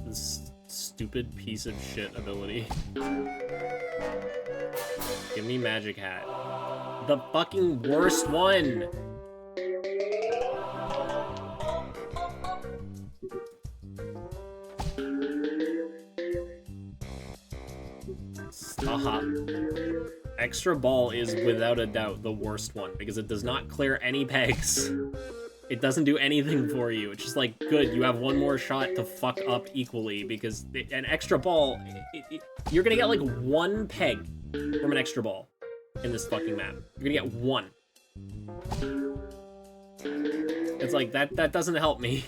This stupid piece of shit ability. Give me Magic Hat. The fucking worst one! Stop. Extra Ball is without a doubt the worst one because it does not clear any pegs. It doesn't do anything for you. It's just like, good, you have one more shot to fuck up equally because an Extra Ball, you're gonna get like one peg from an Extra Ball in this fucking map. You're gonna get one. It's like, that doesn't help me.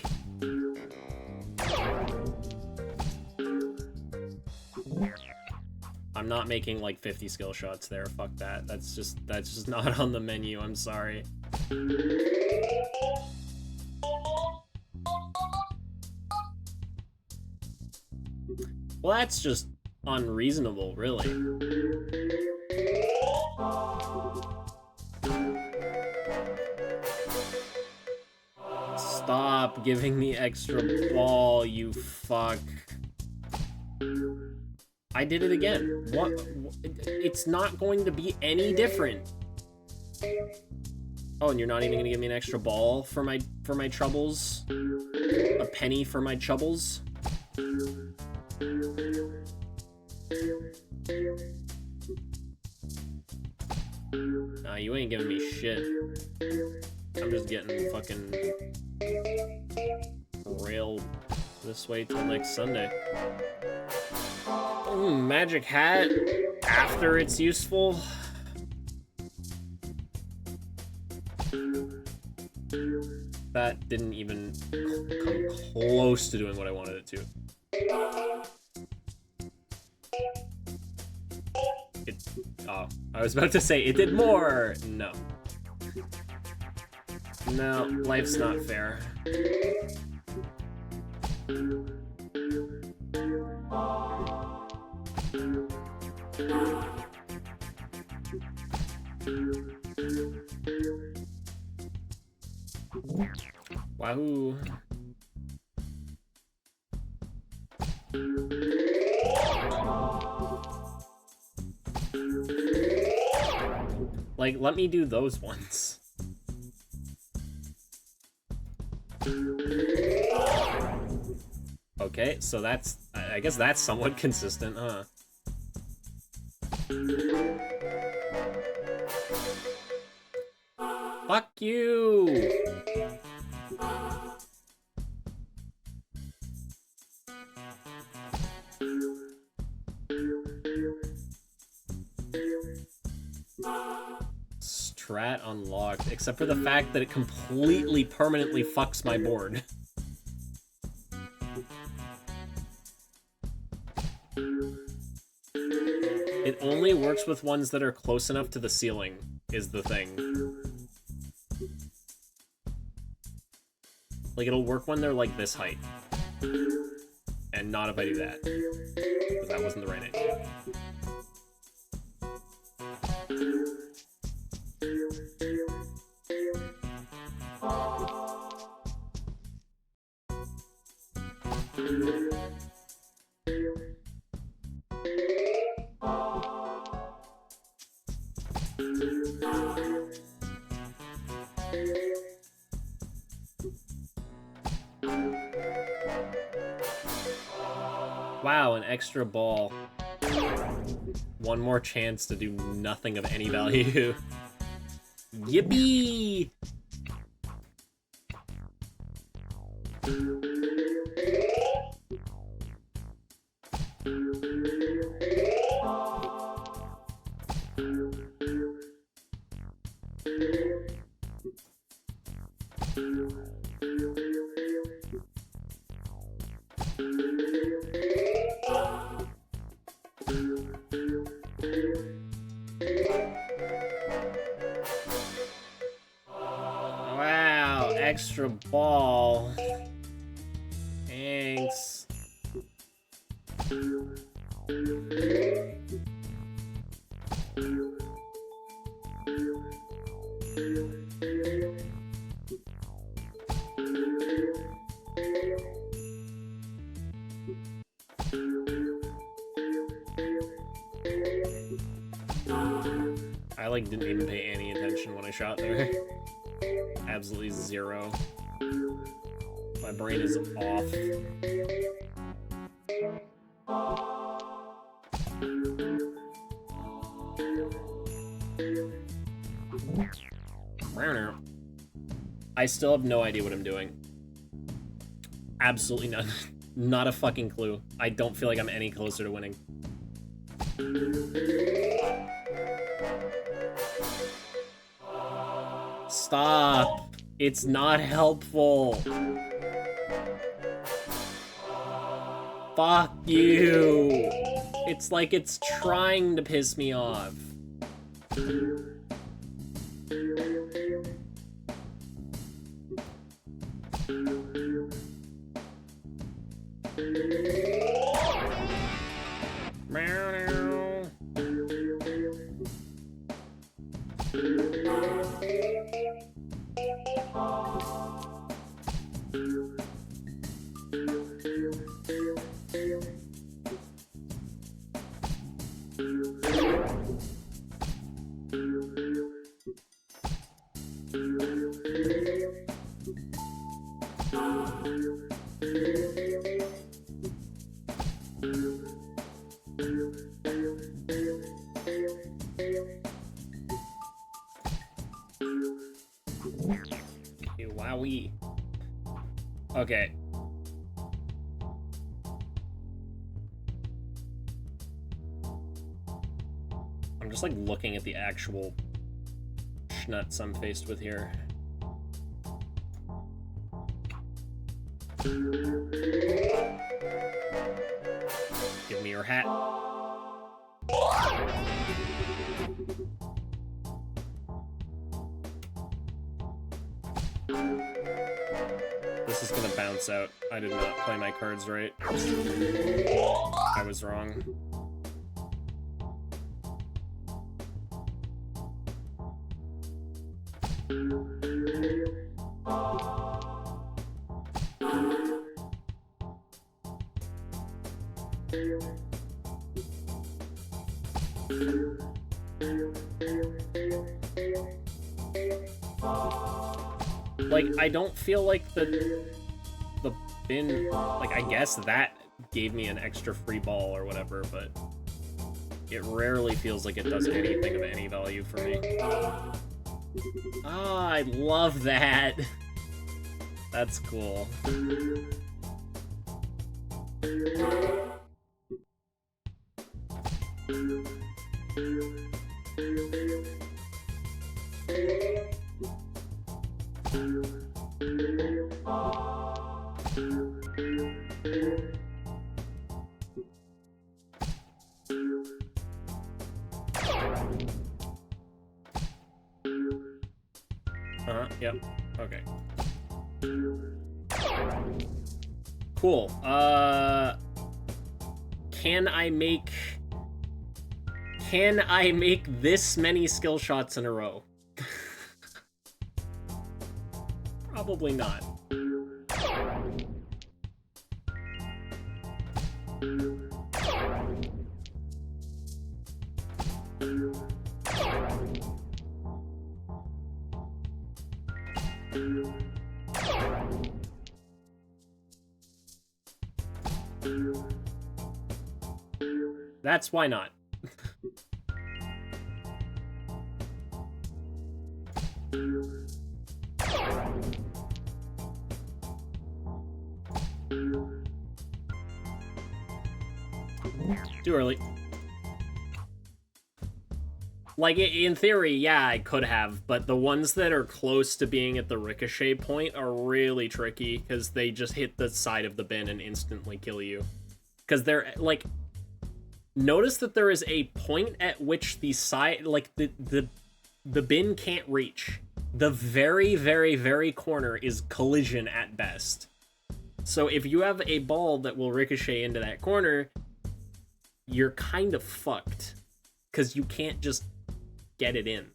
I'm not making like 50 skill shots there. Fuck that. That's just not on the menu. I'm sorry. Well, that's just unreasonable, really. Stop giving me Extra Ball, you fuck. I did it again. What? It's not going to be any different. Oh, and you're not even gonna give me an Extra Ball for my troubles? A penny for my troubles? Nah, you ain't giving me shit. I'm just getting fucking railed this way till next Sunday. Magic hat after it's useful. That didn't even come close to doing what I wanted it to. Oh, I was about to say it did more. No. No, life's not fair. Wahoo. Like, let me do those ones. Okay, so that's... I guess that's somewhat consistent, huh? Fuck you! Strat unlocked, except for the fact that it completely permanently fucks my board. It only works with ones that are close enough to the ceiling, is the thing. Like, it'll work when they're, like, this height. And not if I do that. Because that wasn't the right idea. Wow, an extra ball. One more chance to do nothing of any value. Yippee! Wow, extra ball. Thanks. I like didn't even pay any attention when I shot there. Absolutely zero. My brain is off. I still have no idea what I'm doing. Absolutely none. Not a fucking clue. I don't feel like I'm any closer to winning. Stop. It's not helpful. Fuck you. It's like it's trying to piss me off. Owie. Okay. I'm just like looking at the actual schnuts I'm faced with here. Give me your hat. This is gonna bounce out. I did not play my cards right. I was wrong. Like, I don't feel like the bin, like, I guess that gave me an extra free ball or whatever, but it rarely feels like it does anything of any value for me. Ah, I love that. That's cool. Yep. Okay. Cool. Can I make this many skill shots in a row? Probably not. That's why not. Too early. Like, in theory, yeah, I could have, but the ones that are close to being at the ricochet point are really tricky, because they just hit the side of the bin and instantly kill you. Because they're, like... Notice that there is a point at which the side... Like, the bin can't reach. The very, very, very corner is collision at best. So if you have a ball that will ricochet into that corner, you're kind of fucked. Because you can't just get it in.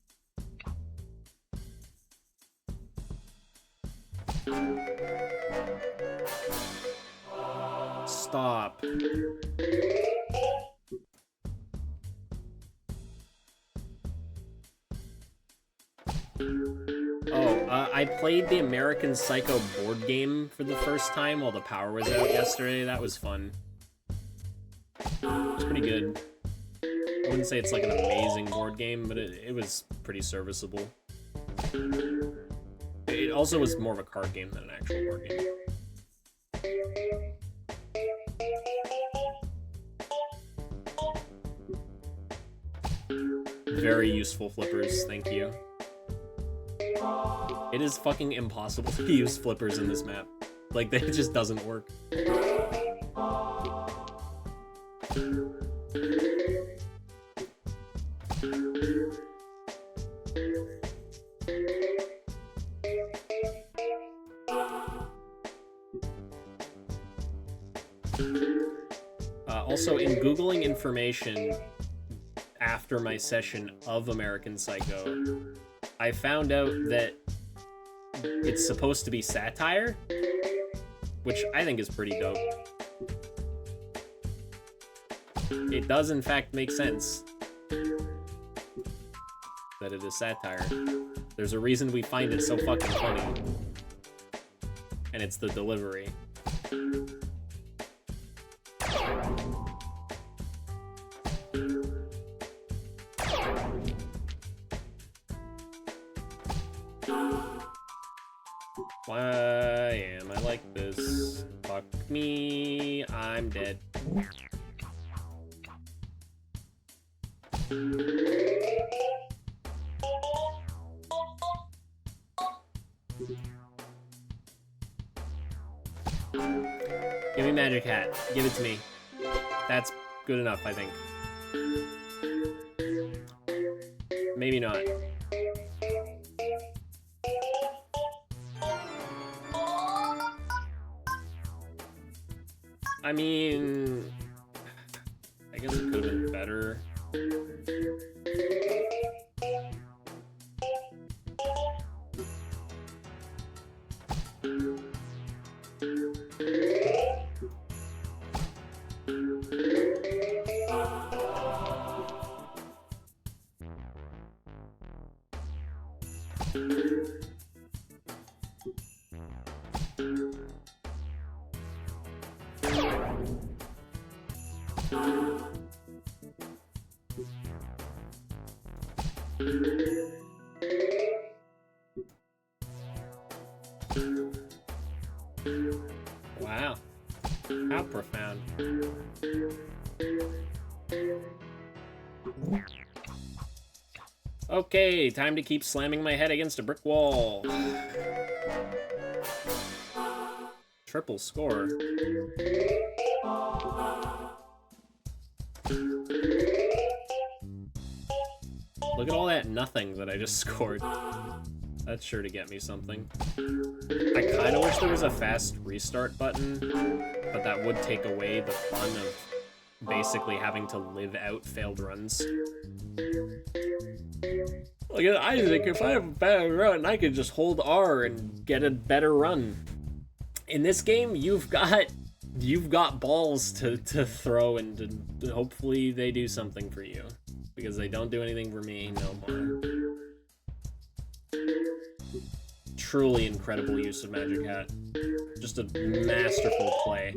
Stop. I played the American Psycho board game for the first time while the power was out yesterday. That was fun. It was pretty good. I wouldn't say it's like an amazing board game, but it was pretty serviceable. It also was more of a card game than an actual board game. Very useful flippers, thank you. It is fucking impossible to use flippers in this map. Like, it just doesn't work. Also, in Googling information after my session of American Psycho, I found out that it's supposed to be satire, which I think is pretty dope. It does, in fact, make sense that it is satire. There's a reason we find it so fucking funny, and it's the delivery. Why am I like this? Fuck me, I'm dead. Give me Magic Hat. Give it to me. That's good enough, I think. Maybe not. I mean, I guess it could have been better. Wow. How profound. Okay, time to keep slamming my head against a brick wall. Triple score. Look at all that nothing that I just scored. That's sure to get me something. I kind of wish there was a fast restart button, but that would take away the fun of basically having to live out failed runs. Look at Isaac, if I have a bad run, I could just hold R and get a better run. In this game, you've got balls to throw, and hopefully they do something for you. Because they don't do anything for me no more. Truly incredible use of Magic Hat. Just a masterful play.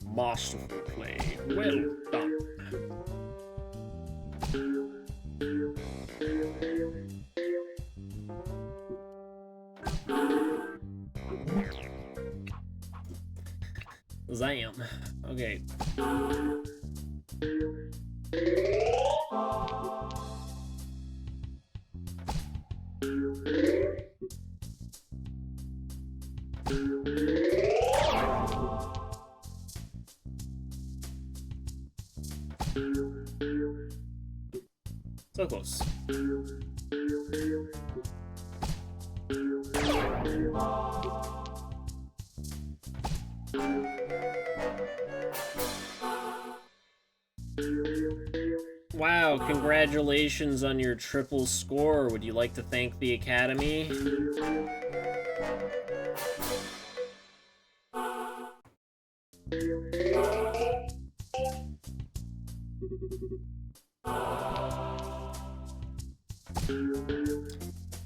Masterful play. Well done. Zam. Okay. So close. Wow, congratulations on your triple score. Would you like to thank the Academy?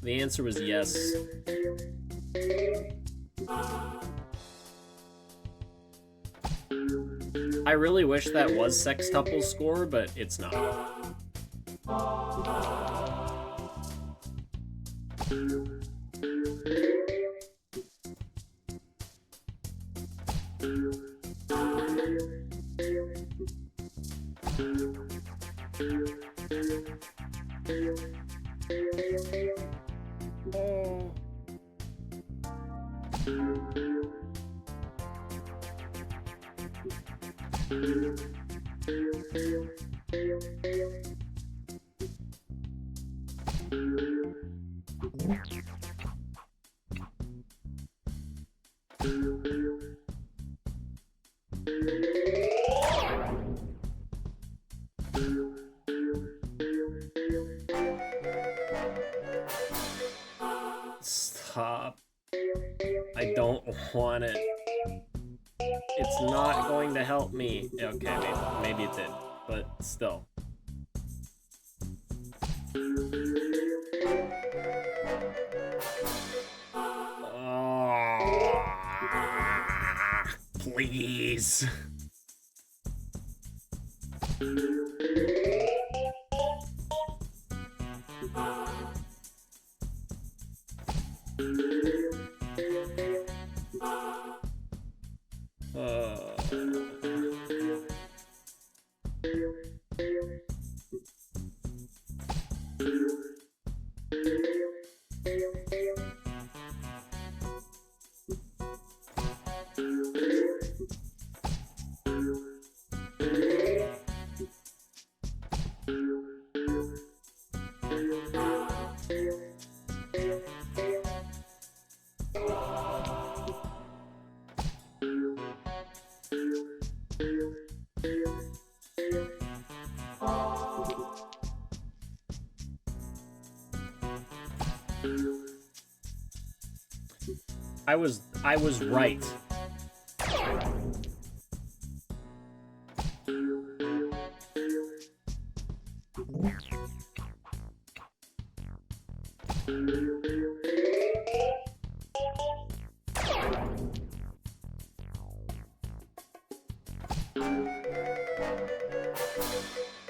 The answer was yes. I really wish that was Sextuple's score, but it's not. Stop. I don't want it. It's not going to help me. Okay, maybe it did, but still. Please. I was right.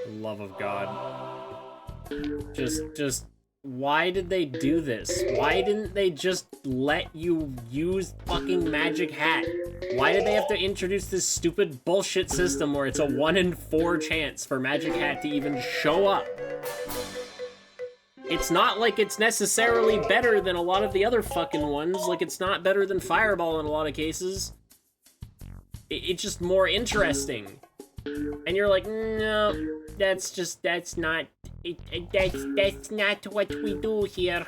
Love of God. Just why did they do this? Why didn't they just let you use fucking Magic Hat? Why did they have to introduce this stupid bullshit system where it's a 1 in 4 chance for Magic Hat to even show up? It's not like it's necessarily better than a lot of the other fucking ones. Like, it's not better than Fireball in a lot of cases. It's just more interesting. And you're like, no, that's not what we do here.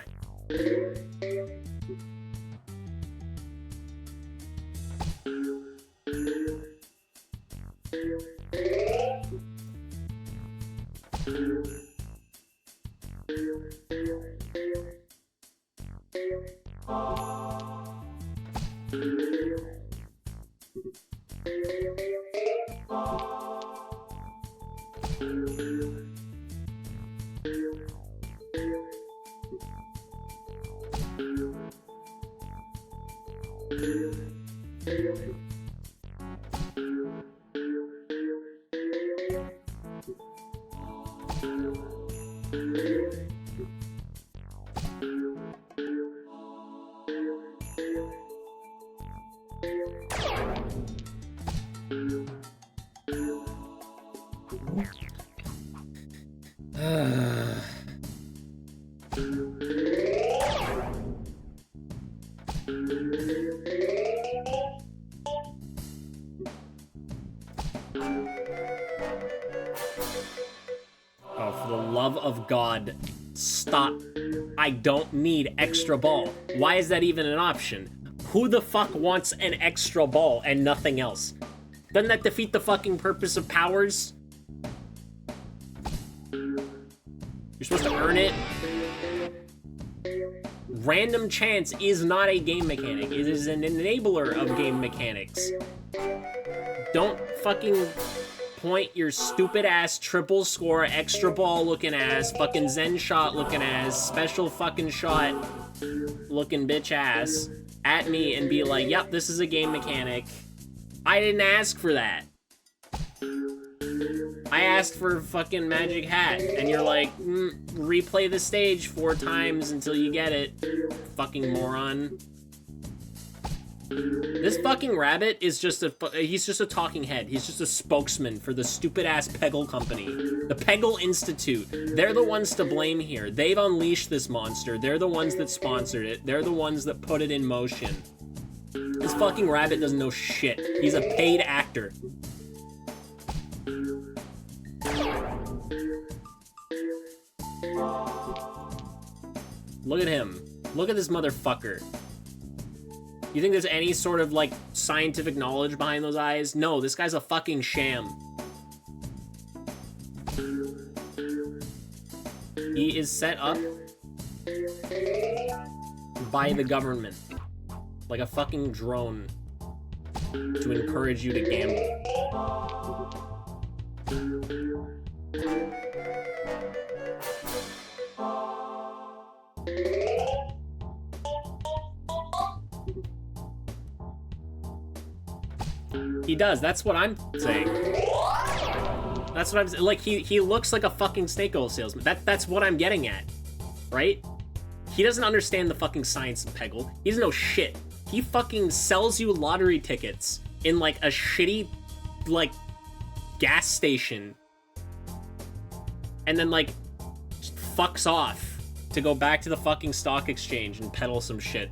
Oh, for the love of God, stop. I don't need extra ball. Why is that even an option? Who the fuck wants an extra ball and nothing else? Doesn't that defeat the fucking purpose of powers? You're supposed to earn it. Random chance is not a game mechanic. It is an enabler of game mechanics. Don't fucking point your stupid ass triple score, extra ball looking ass, fucking Zen shot looking ass, special fucking shot looking bitch ass at me and be like, yep, this is a game mechanic. I didn't ask for that. I asked for fucking Magic Hat, and you're like, replay the stage 4 times until you get it, fucking moron. This fucking rabbit is just he's just a talking head. He's just a spokesman for the stupid-ass Peggle company. The Peggle Institute. They're the ones to blame here. They've unleashed this monster. They're the ones that sponsored it. They're the ones that put it in motion. This fucking rabbit doesn't know shit. He's a paid actor. Look at him. Look at this motherfucker. You think there's any sort of, like, scientific knowledge behind those eyes? No, this guy's a fucking sham. He is set up by the government. Like a fucking drone. To encourage you to gamble. He does, that's what I'm saying. That's what I'm saying. Like, he looks like a fucking snake oil salesman. That's what I'm getting at, right? He doesn't understand the fucking science of Peggle. He doesn't know shit. He fucking sells you lottery tickets in, like, a shitty, like, gas station. And then, like, fucks off to go back to the fucking stock exchange and peddle some shit.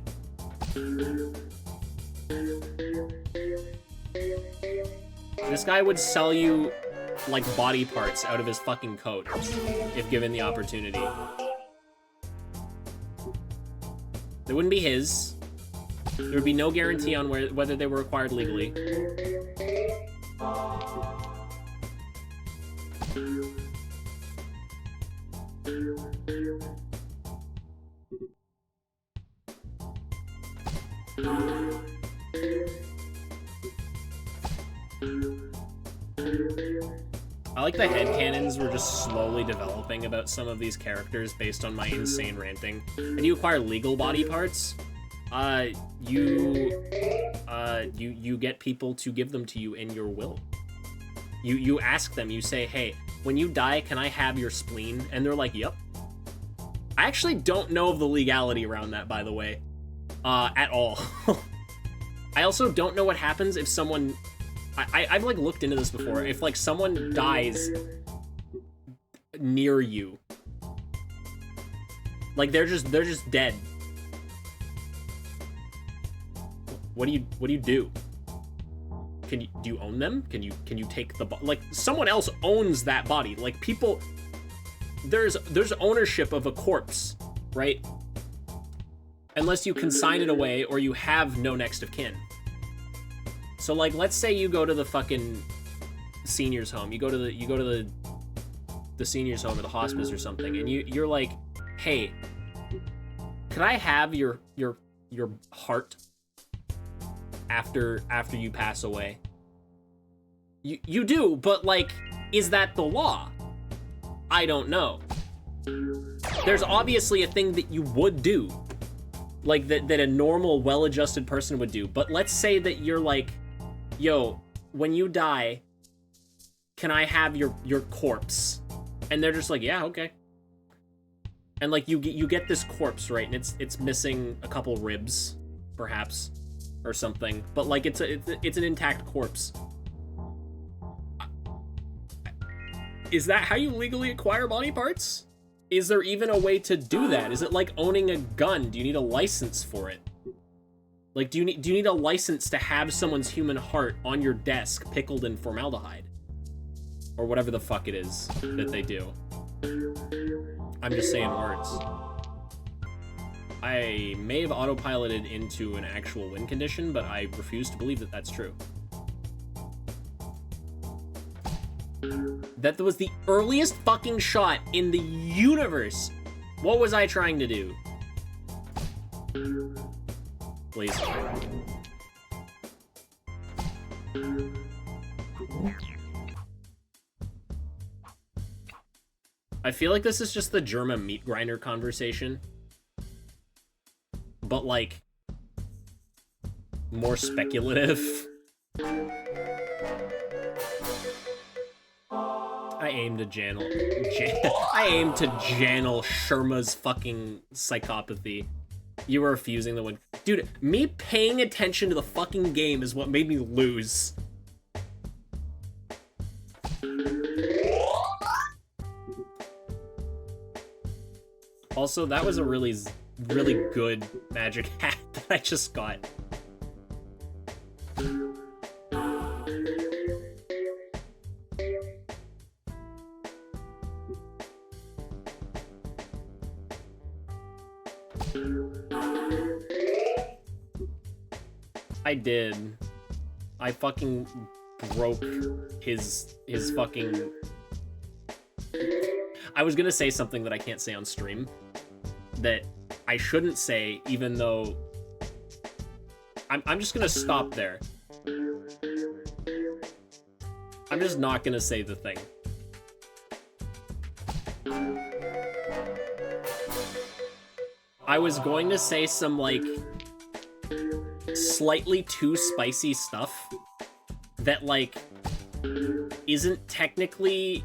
This guy would sell you, like, body parts out of his fucking coat if given the opportunity. They wouldn't be his. There would be no guarantee on whether they were acquired legally. I like the headcanons were just slowly developing about some of these characters based on my insane ranting. And you acquire legal body parts, you get people to give them to you in your will. You ask them, you say, hey, when you die, can I have your spleen? And they're like, yep. I actually don't know of the legality around that, by the way, at all. I also don't know what happens if someone... I've like looked into this before. If like someone dies near you, like they're just dead. What do you do? Do you own them? Can you take the like someone else owns that body? Like people, there's ownership of a corpse, right? Unless you consign it away or you have no next of kin. So like, let's say you go to the fucking seniors home. You go to the seniors home or the hospice or something, and you're like, hey, could I have your heart after you pass away? You do, but like, is that the law? I don't know. There's obviously a thing that you would do, like that a normal, well-adjusted person would do. But let's say that you're like, yo, when you die, can I have your corpse? And they're just like, yeah, okay. And like you get this corpse, right? And it's missing a couple ribs, perhaps, or something. But like it's an intact corpse. Is that how you legally acquire body parts? Is there even a way to do that? Is it like owning a gun? Do you need a license for it? Like, do you need a license to have someone's human heart on your desk pickled in formaldehyde? Or whatever the fuck it is that they do. I'm just saying words. I may have autopiloted into an actual win condition, but I refuse to believe that that's true. That was the earliest fucking shot in the universe. What was I trying to do? Please. I feel like this is just the German meat grinder conversation, but like more speculative. I aim to channel Sherma's fucking psychopathy. You were refusing the win. Dude, me paying attention to the fucking game is what made me lose. Also, that was a really good magic hat that I just got. I did. I fucking broke his fucking... I was gonna say something that I can't say on stream that I shouldn't say, even though I'm just gonna stop there. I'm just not gonna say the thing. I was going to say some like slightly too spicy stuff that like isn't technically...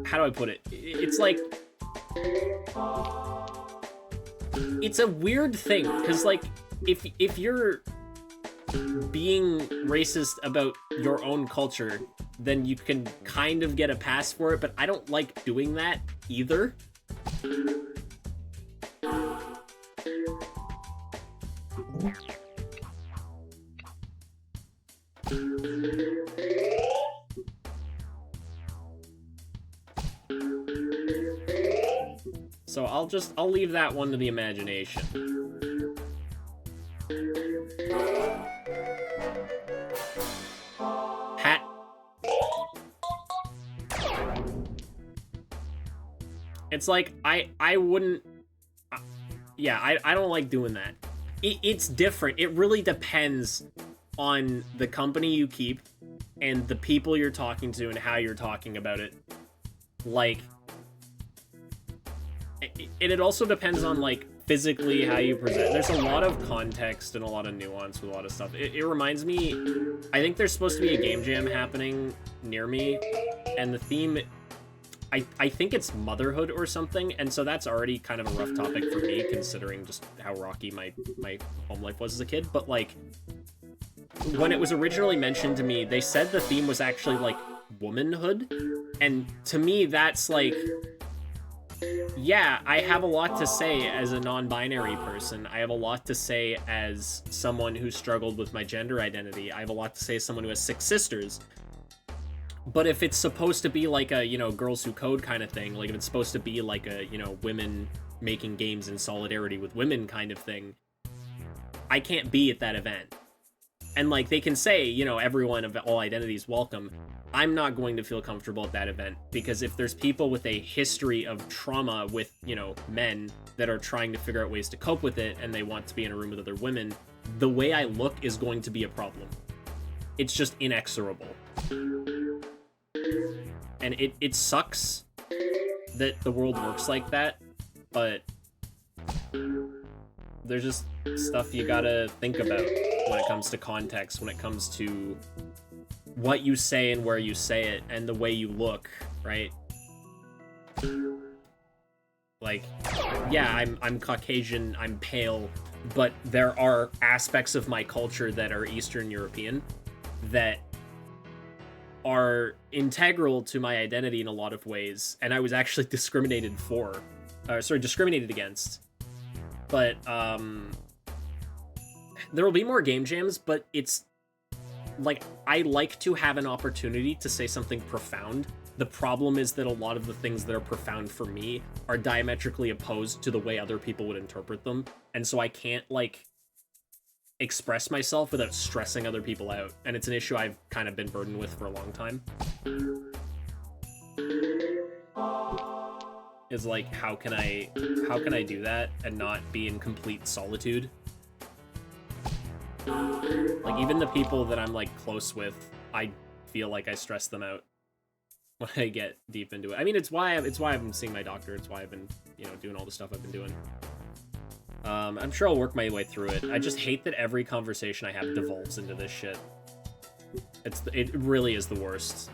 How do I put it? It's like... It's a weird thing, because, like, if you're being racist about your own culture, then you can kind of get a pass for it, but I don't like doing that either. So I'll leave that one to the imagination. Hat. It's like, I wouldn't... yeah, I don't like doing that. It's different. It really depends on the company you keep and the people you're talking to and how you're talking about it. Like... it also depends on, like, physically how you present. There's a lot of context and a lot of nuance with a lot of stuff. It reminds me, I think there's supposed to be a game jam happening near me, and the theme, I think it's motherhood or something, and so that's already kind of a rough topic for me, considering just how rocky my home life was as a kid. But, like, when it was originally mentioned to me, they said the theme was actually, like, womanhood, and to me, that's, like... yeah, I have a lot to say as a non-binary person. I have a lot to say as someone who struggled with my gender identity. I have a lot to say as someone who has 6 sisters. But if it's supposed to be like a, you know, Girls Who Code kind of thing, like if it's supposed to be like a, you know, women making games in solidarity with women kind of thing, I can't be at that event. And, like, they can say, you know, everyone of all identities welcome. I'm not going to feel comfortable at that event, because if there's people with a history of trauma with, you know, men that are trying to figure out ways to cope with it, and they want to be in a room with other women, the way I look is going to be a problem. It's just inexorable. And it sucks that the world works like that, but there's just stuff you gotta think about when it comes to context, when it comes to what you say and where you say it, and the way you look, right? Like, yeah, I'm Caucasian, I'm pale, but there are aspects of my culture that are Eastern European that are integral to my identity in a lot of ways, and I was actually discriminated against. But, there will be more game jams, but it's, like, I like to have an opportunity to say something profound. The problem is that a lot of the things that are profound for me are diametrically opposed to the way other people would interpret them, and so I can't, like, express myself without stressing other people out, and it's an issue I've kind of been burdened with for a long time. Is like, how can I do that and not be in complete solitude? Like, even the people that I'm, like, close with, I feel like I stress them out when I get deep into it. I mean, it's why I've been seeing my doctor. It's why I've been, you know, doing all the stuff I've been doing. I'm sure I'll work my way through it. I just hate that every conversation I have devolves into this shit. It really is the worst.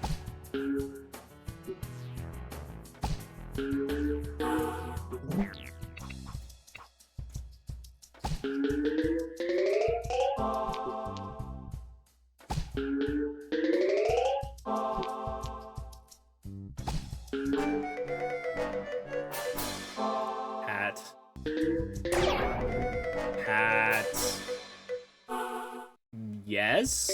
Hat. Yes?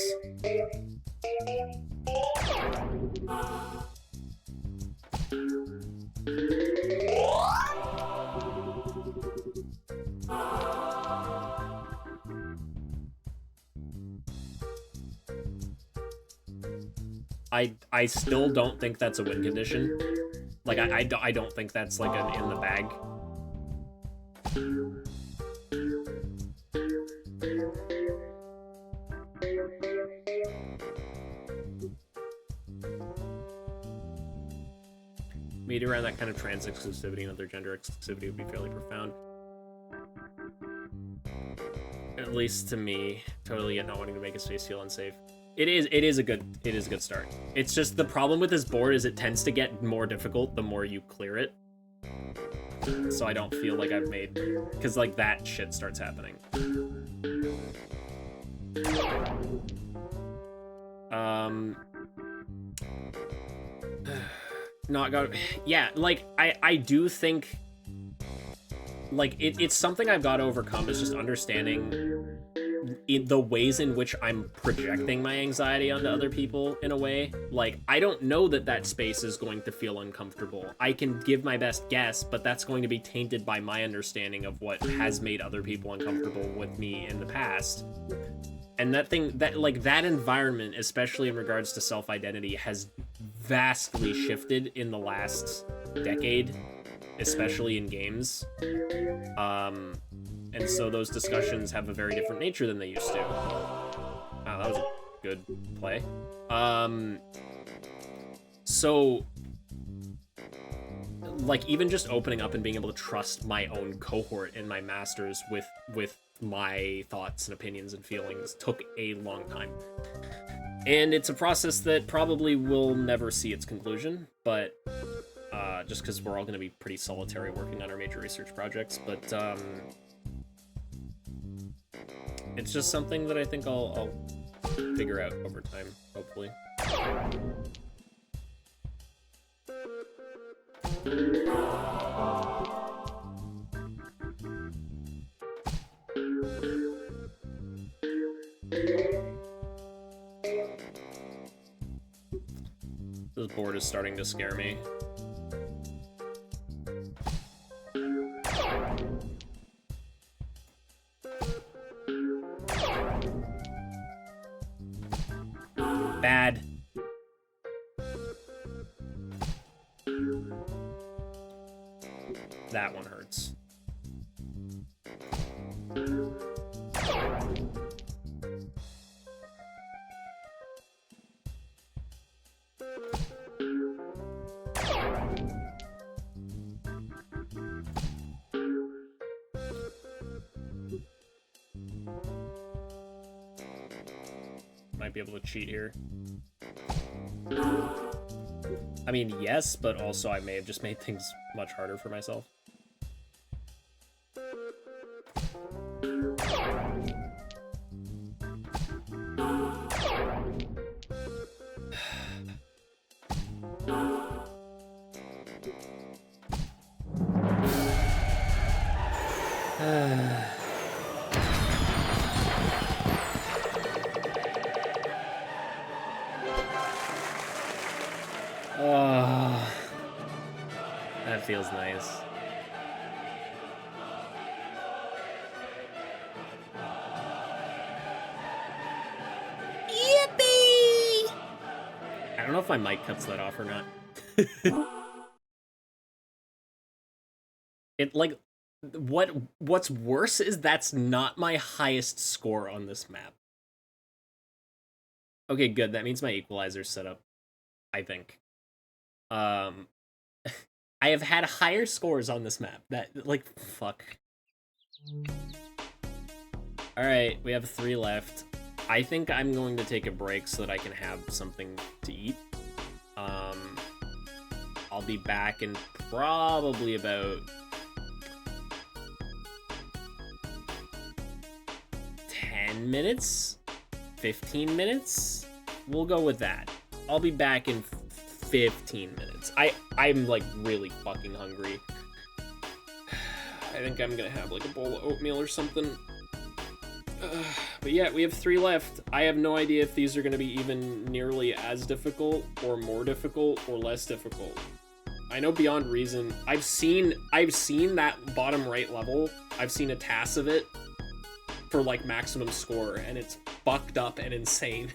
I still don't think that's a win condition. Like, I don't think that's, like, an in the bag. Meet around that kind of trans exclusivity and other gender exclusivity would be fairly profound. At least to me. Totally get not wanting to make his face feel unsafe. It is a good start. It's just the problem with this board is it tends to get more difficult the more you clear it. So I don't feel like I've made, because like that shit starts happening. Not got, yeah, like I do think like it's something I've got to overcome. It's just understanding the ways in which I'm projecting my anxiety onto other people in a way. Like, I don't know that that space is going to feel uncomfortable. I can give my best guess, but that's going to be tainted by my understanding of what has made other people uncomfortable with me in the past. And that environment, especially in regards to self-identity, has vastly shifted in the last decade, especially in games. And so those discussions have a very different nature than they used to. Wow, that was a good play. So, like, even just opening up and being able to trust my own cohort and my masters with my thoughts and opinions and feelings took a long time. And it's a process that probably will never see its conclusion, but just because we're all going to be pretty solitary working on our major research projects, but it's just something that I think I'll figure out over time, hopefully. This board is starting to scare me. Bad. That one hurts. Might be able to cheat here. I mean, yes, but also I may have just made things much harder for myself. Oh, that feels nice. Yippee! I don't know if my mic cuts that off or not. It like what's worse is that's not my highest score on this map. Okay, good. That means my equalizer's set up, I think. I have had higher scores on this map. That, like, fuck. Alright, we have 3 left. I think I'm going to take a break so that I can have something to eat. I'll be back in probably about 10 minutes? 15 minutes? We'll go with that. I'll be back in 15 minutes. I'm like really fucking hungry. I think I'm gonna have like a bowl of oatmeal or something. But yeah, we have 3 left. I have no idea if these are gonna be even nearly as difficult or more difficult or less difficult. I know beyond reason. I've seen that bottom right level. I've seen a task of it for like maximum score, and it's fucked up and insane.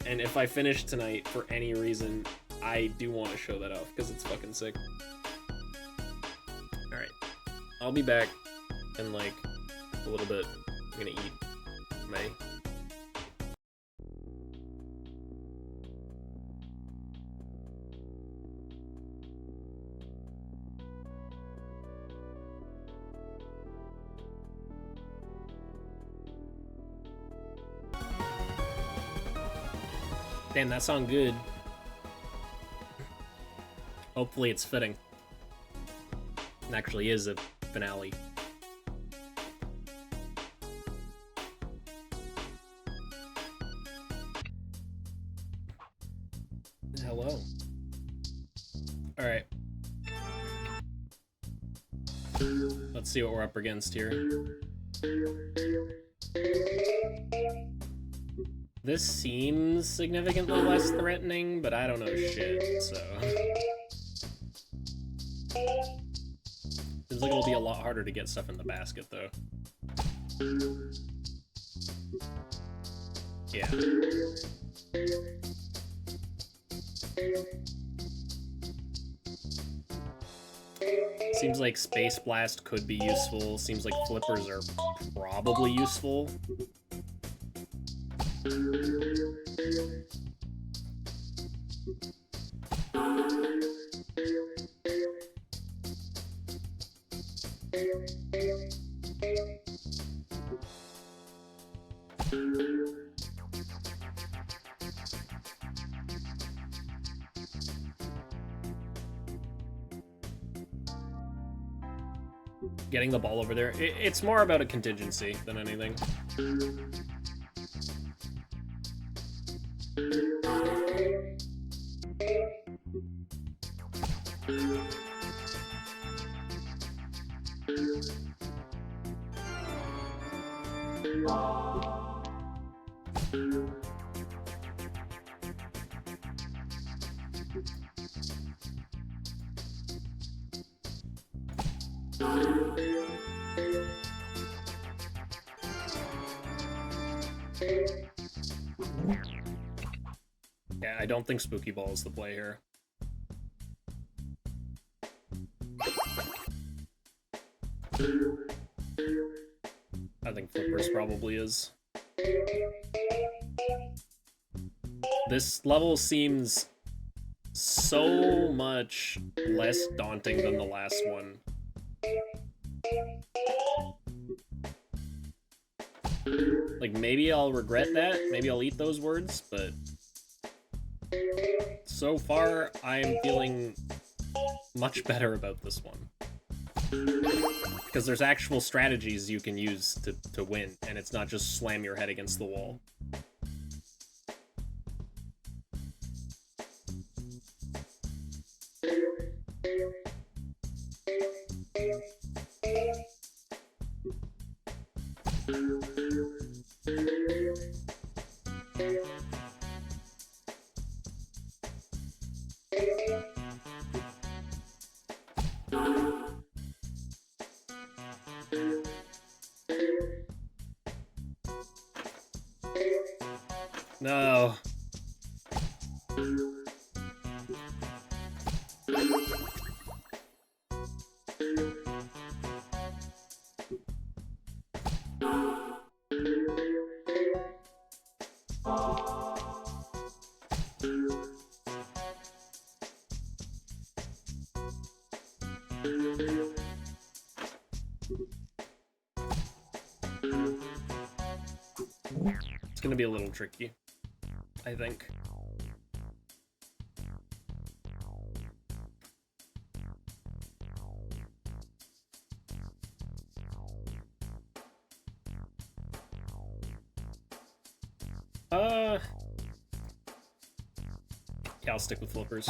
And if I finish tonight for any reason, I do want to show that off because it's fucking sick. Alright. I'll be back in like a little bit. I'm gonna eat my... Damn, that sounds good. Hopefully it's fitting. It actually is a finale. Hello. Alright. Let's see what we're up against here. This seems significantly less threatening, but I don't know shit, so... Seems like it'll be a lot harder to get stuff in the basket, though. Yeah. Seems like Space Blast could be useful. Seems like flippers are probably useful. Getting the ball over there. It's more about a contingency than anything. Yeah, I don't think Spooky Ball is the play here. I think Flippers probably is. This level seems so much less daunting than the last one. Like, maybe I'll regret that, maybe I'll eat those words, but so far I'm feeling much better about this one. Because there's actual strategies you can use to win, and it's not just slam your head against the wall. No. It's gonna be a little tricky, I think. Yeah, I'll stick with flippers.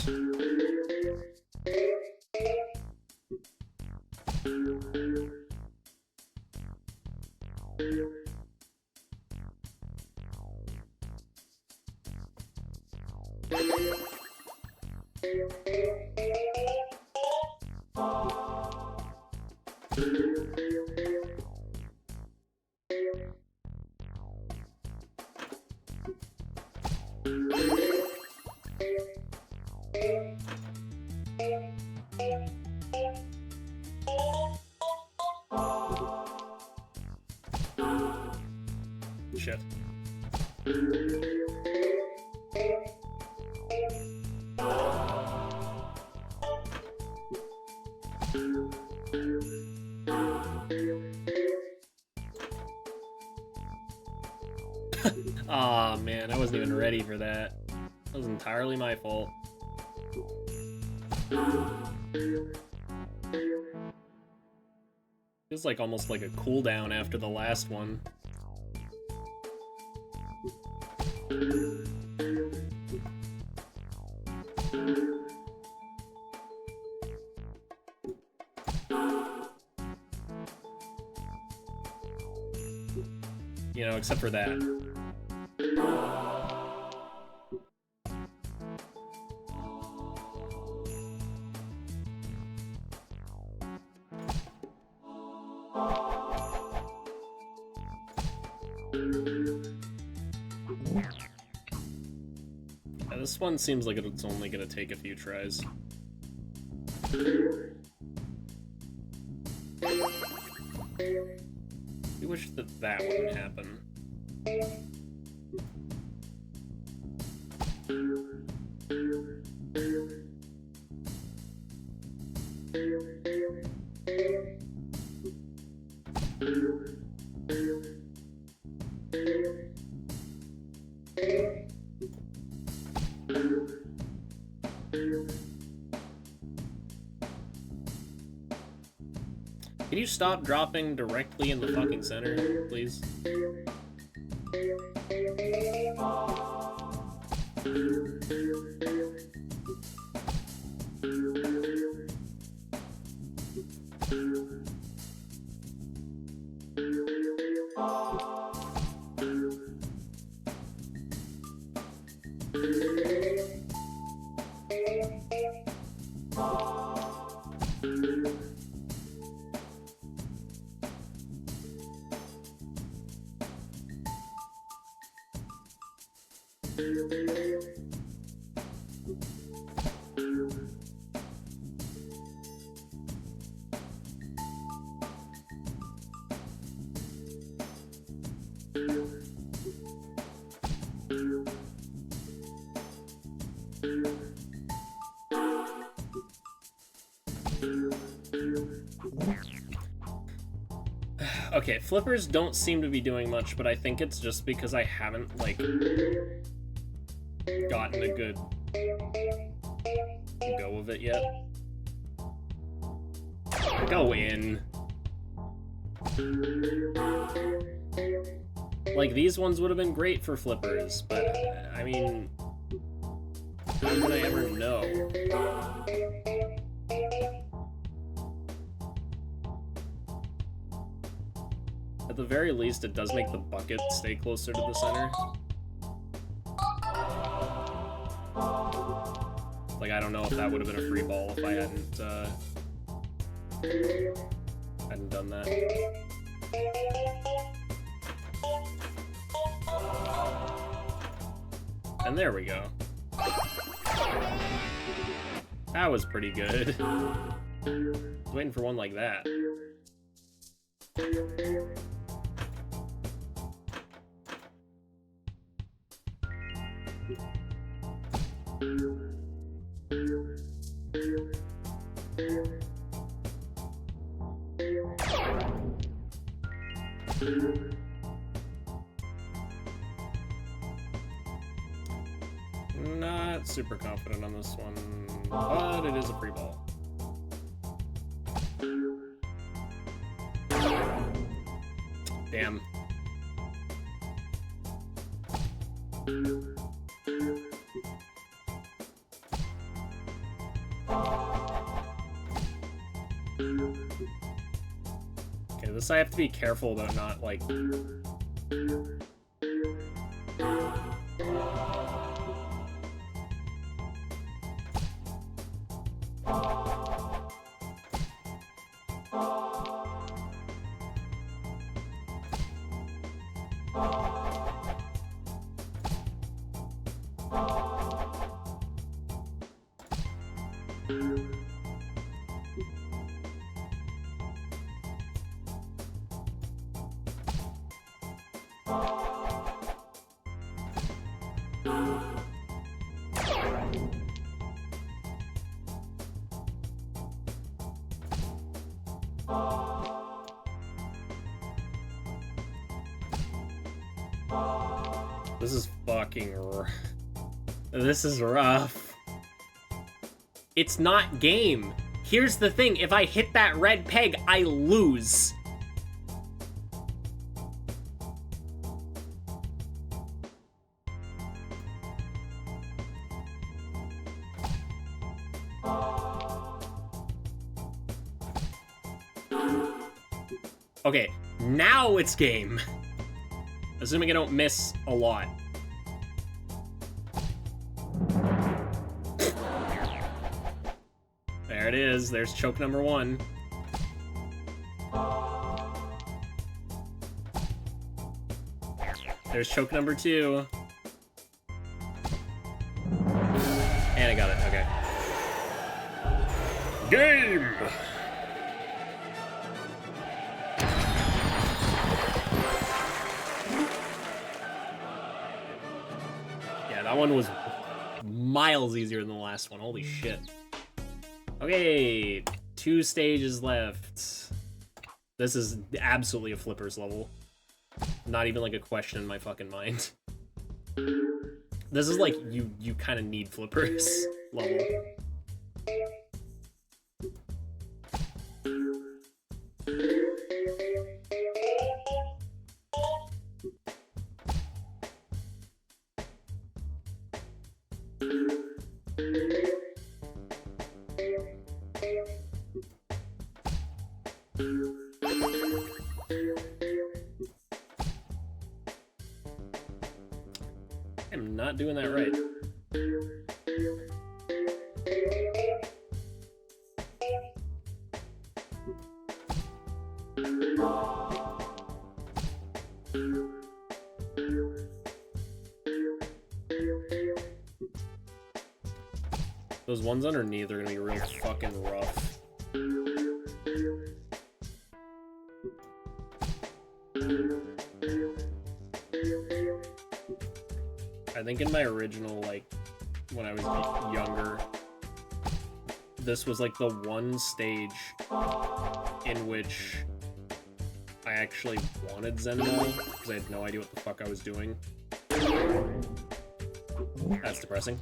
Shit. Aw, man, I wasn't even ready for that. That was entirely my fault. Feels like almost like a cooldown after the last one. You know, except for that. Yeah, this one seems like it's only gonna take a few tries. I wish that that wouldn't happen. Can you stop dropping directly in the fucking center, please? Okay, flippers don't seem to be doing much, but I think it's just because I haven't, like, gotten a good go of it yet. Go in. Like, these ones would have been great for flippers, but, I mean, how would I ever know? At the very least, it does make the bucket stay closer to the center. Like, I don't know if that would have been a free ball if I hadn't done that. And there we go. That was pretty good. I was waiting for one like that. Not super confident on this one, but it is a free ball. Damn. Okay, this I have to be careful about not, like... This is fucking... This is rough. It's not game. Here's the thing, if I hit that red peg, I lose. Okay, now it's game. Assuming I don't miss a lot. There it is. There's choke number 1. There's choke number 2. And I got it. Okay. Game! Yeah, that one was miles easier than the last one. Holy shit. Okay, 2 stages left. This is absolutely a flippers level. Not even like a question in my fucking mind. This is like you kind of need flippers level. I'm not doing that right. Those ones underneath are gonna be real fucking rough. I think in my original, like, when I was younger, this was like the one stage in which I actually wanted Zenmall, because I had no idea what the fuck I was doing. That's depressing.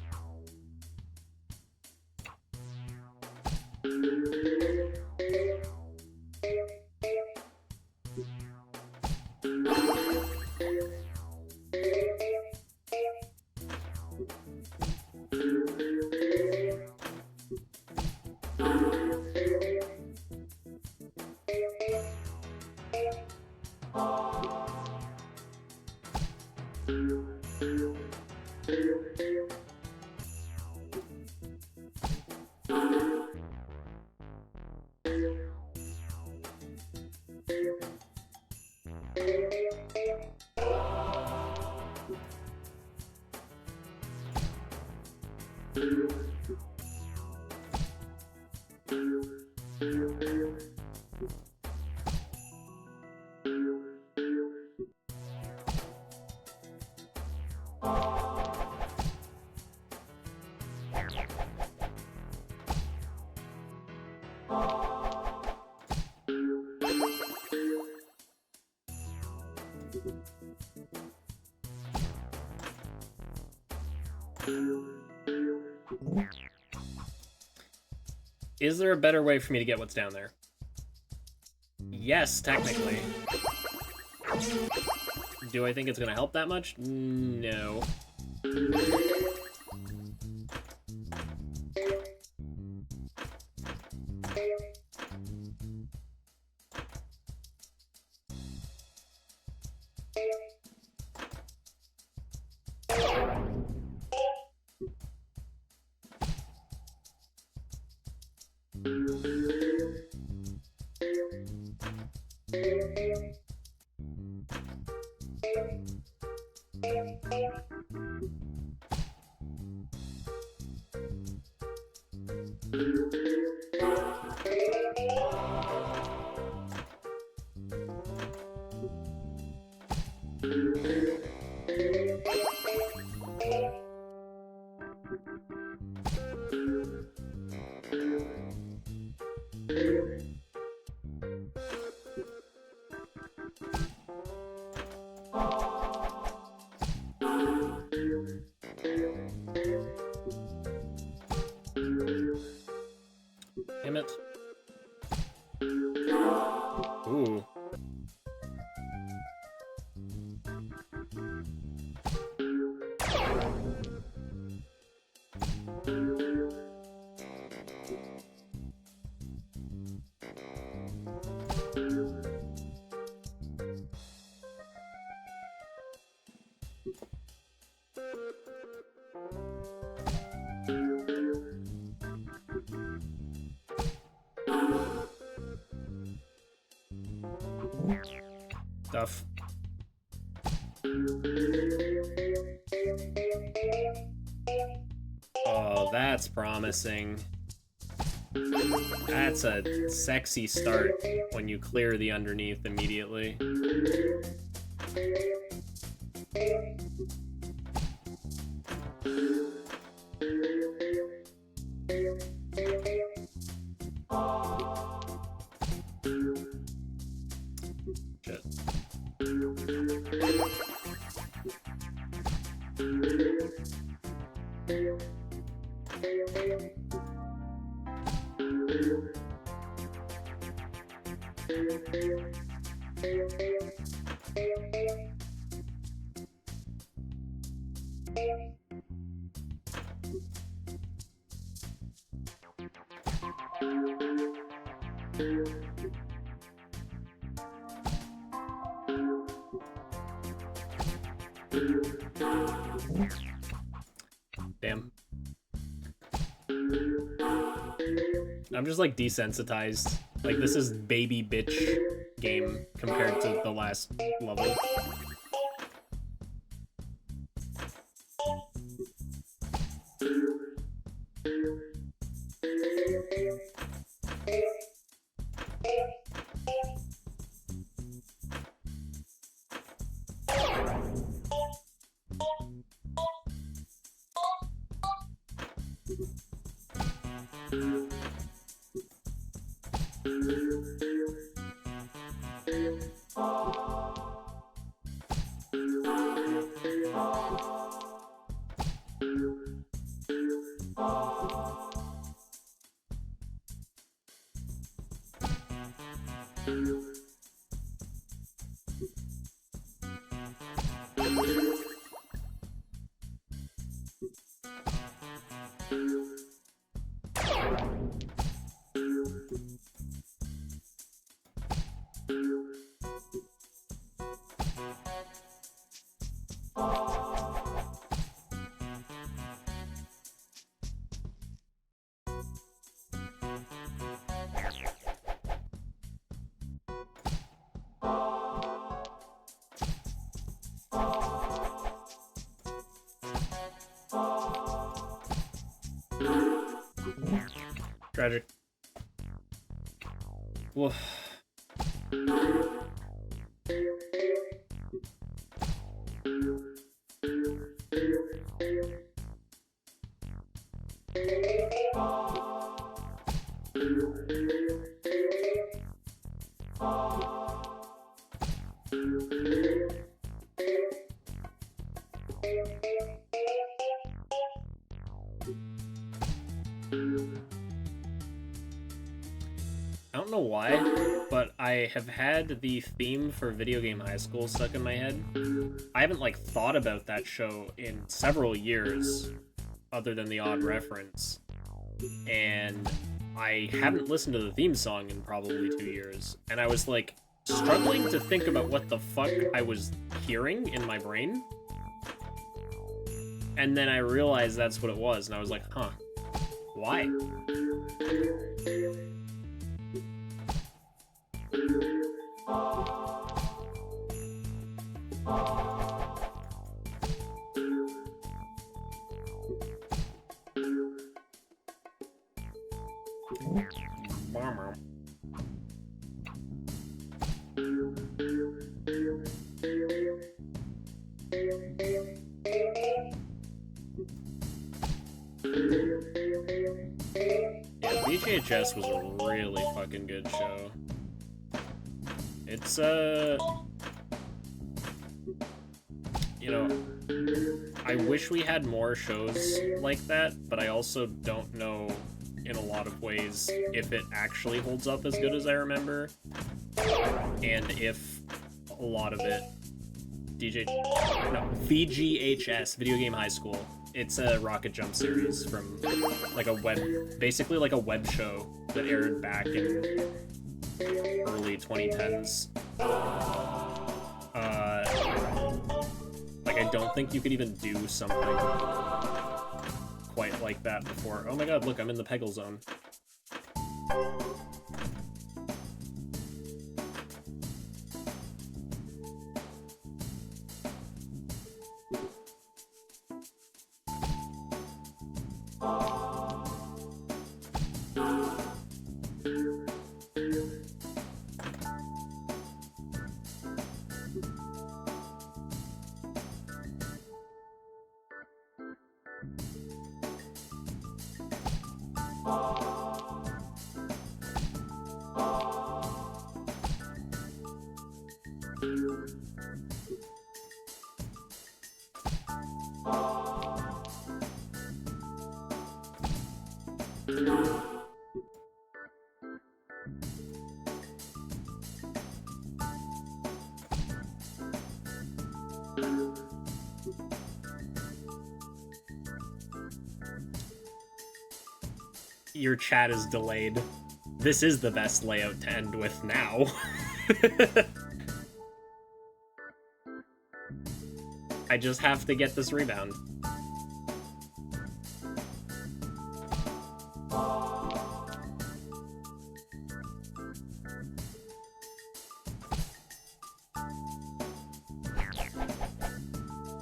Is there a better way for me to get what's down there? Yes, technically. Do I think it's gonna help that much? No. Stuff. Oh, that's promising. That's a sexy start when you clear the underneath immediately. Shit. Damn. I'm just like desensitized. Like this is baby bitch game compared to the last level. Tragic. Woof. I don't know why, but I have had the theme for Video Game High School stuck in my head. I haven't, like, thought about that show in several years, other than the odd reference. And I haven't listened to the theme song in probably 2 years. And I was, like, struggling to think about what the fuck I was hearing in my brain. And then I realized that's what it was, and I was like, huh, why? Yeah, BJHS was a really fucking good show. It's, you know, I wish we had more shows like that, but I also don't know, in a lot of ways, if it actually holds up as good as I remember, and if a lot of it, VGHS, Video Game High School, it's a Rocket Jump series from, like, a web, basically like a web show that aired back in early 2010s. Like, I don't think you could even do something quite like that before. Oh my god, look, I'm in the Peggle zone. Your chat is delayed. This is the best layout to end with now. I just have to get this rebound.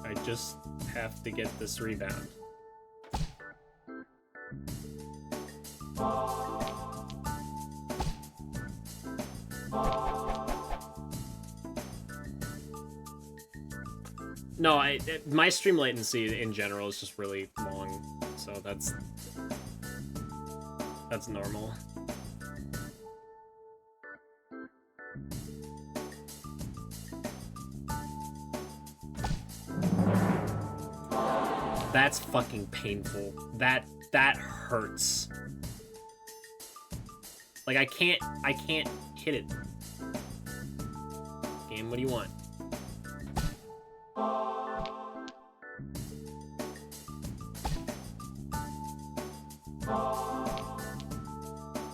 I just have to get this rebound. No, my stream latency in general is just really long, so that's normal. That's fucking painful. That hurts. Like I can't hit it. Game, what do you want?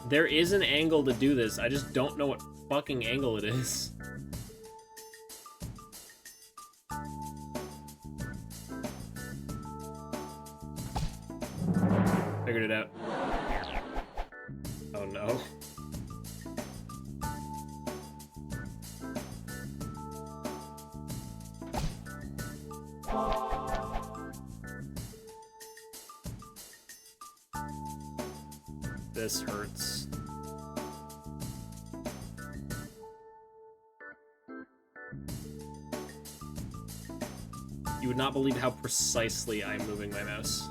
There is an angle to do this, I just don't know what fucking angle it is. Figured it out. Oh no. This hurts. You would not believe how precisely I'm moving my mouse.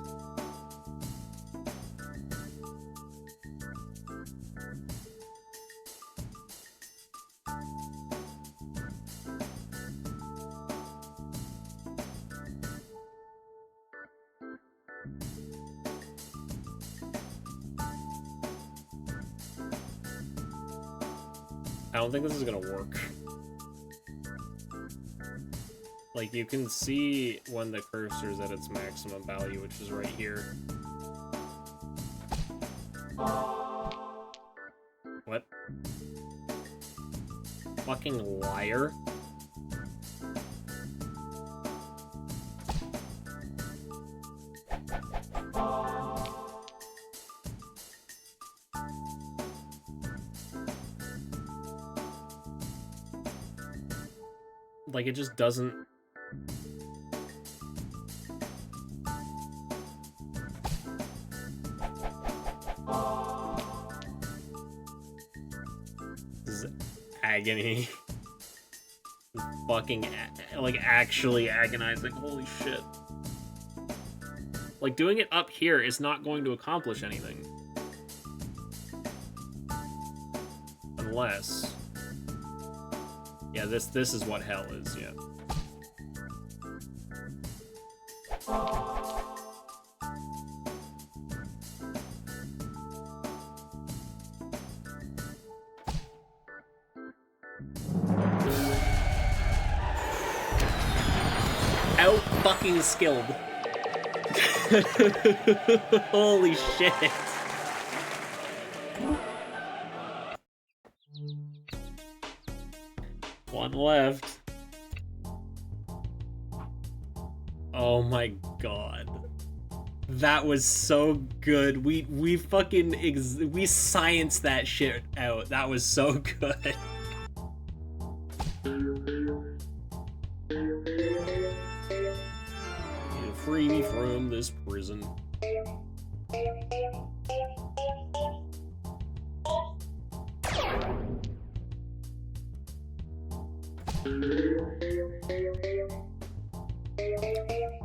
I don't think this is gonna work. Like, you can see when the cursor's at its maximum value, which is right here. What? Fucking liar. Like, it just doesn't... This is agony. Fucking, like, actually agonizing. Holy shit. Like, doing it up here is not going to accomplish anything. Unless... Yeah, this is what hell is, yeah. Out fucking skilled. Holy shit. One left. Oh my god. That was so good. We fucking we scienced that shit out. That was so good. Free me from this prison.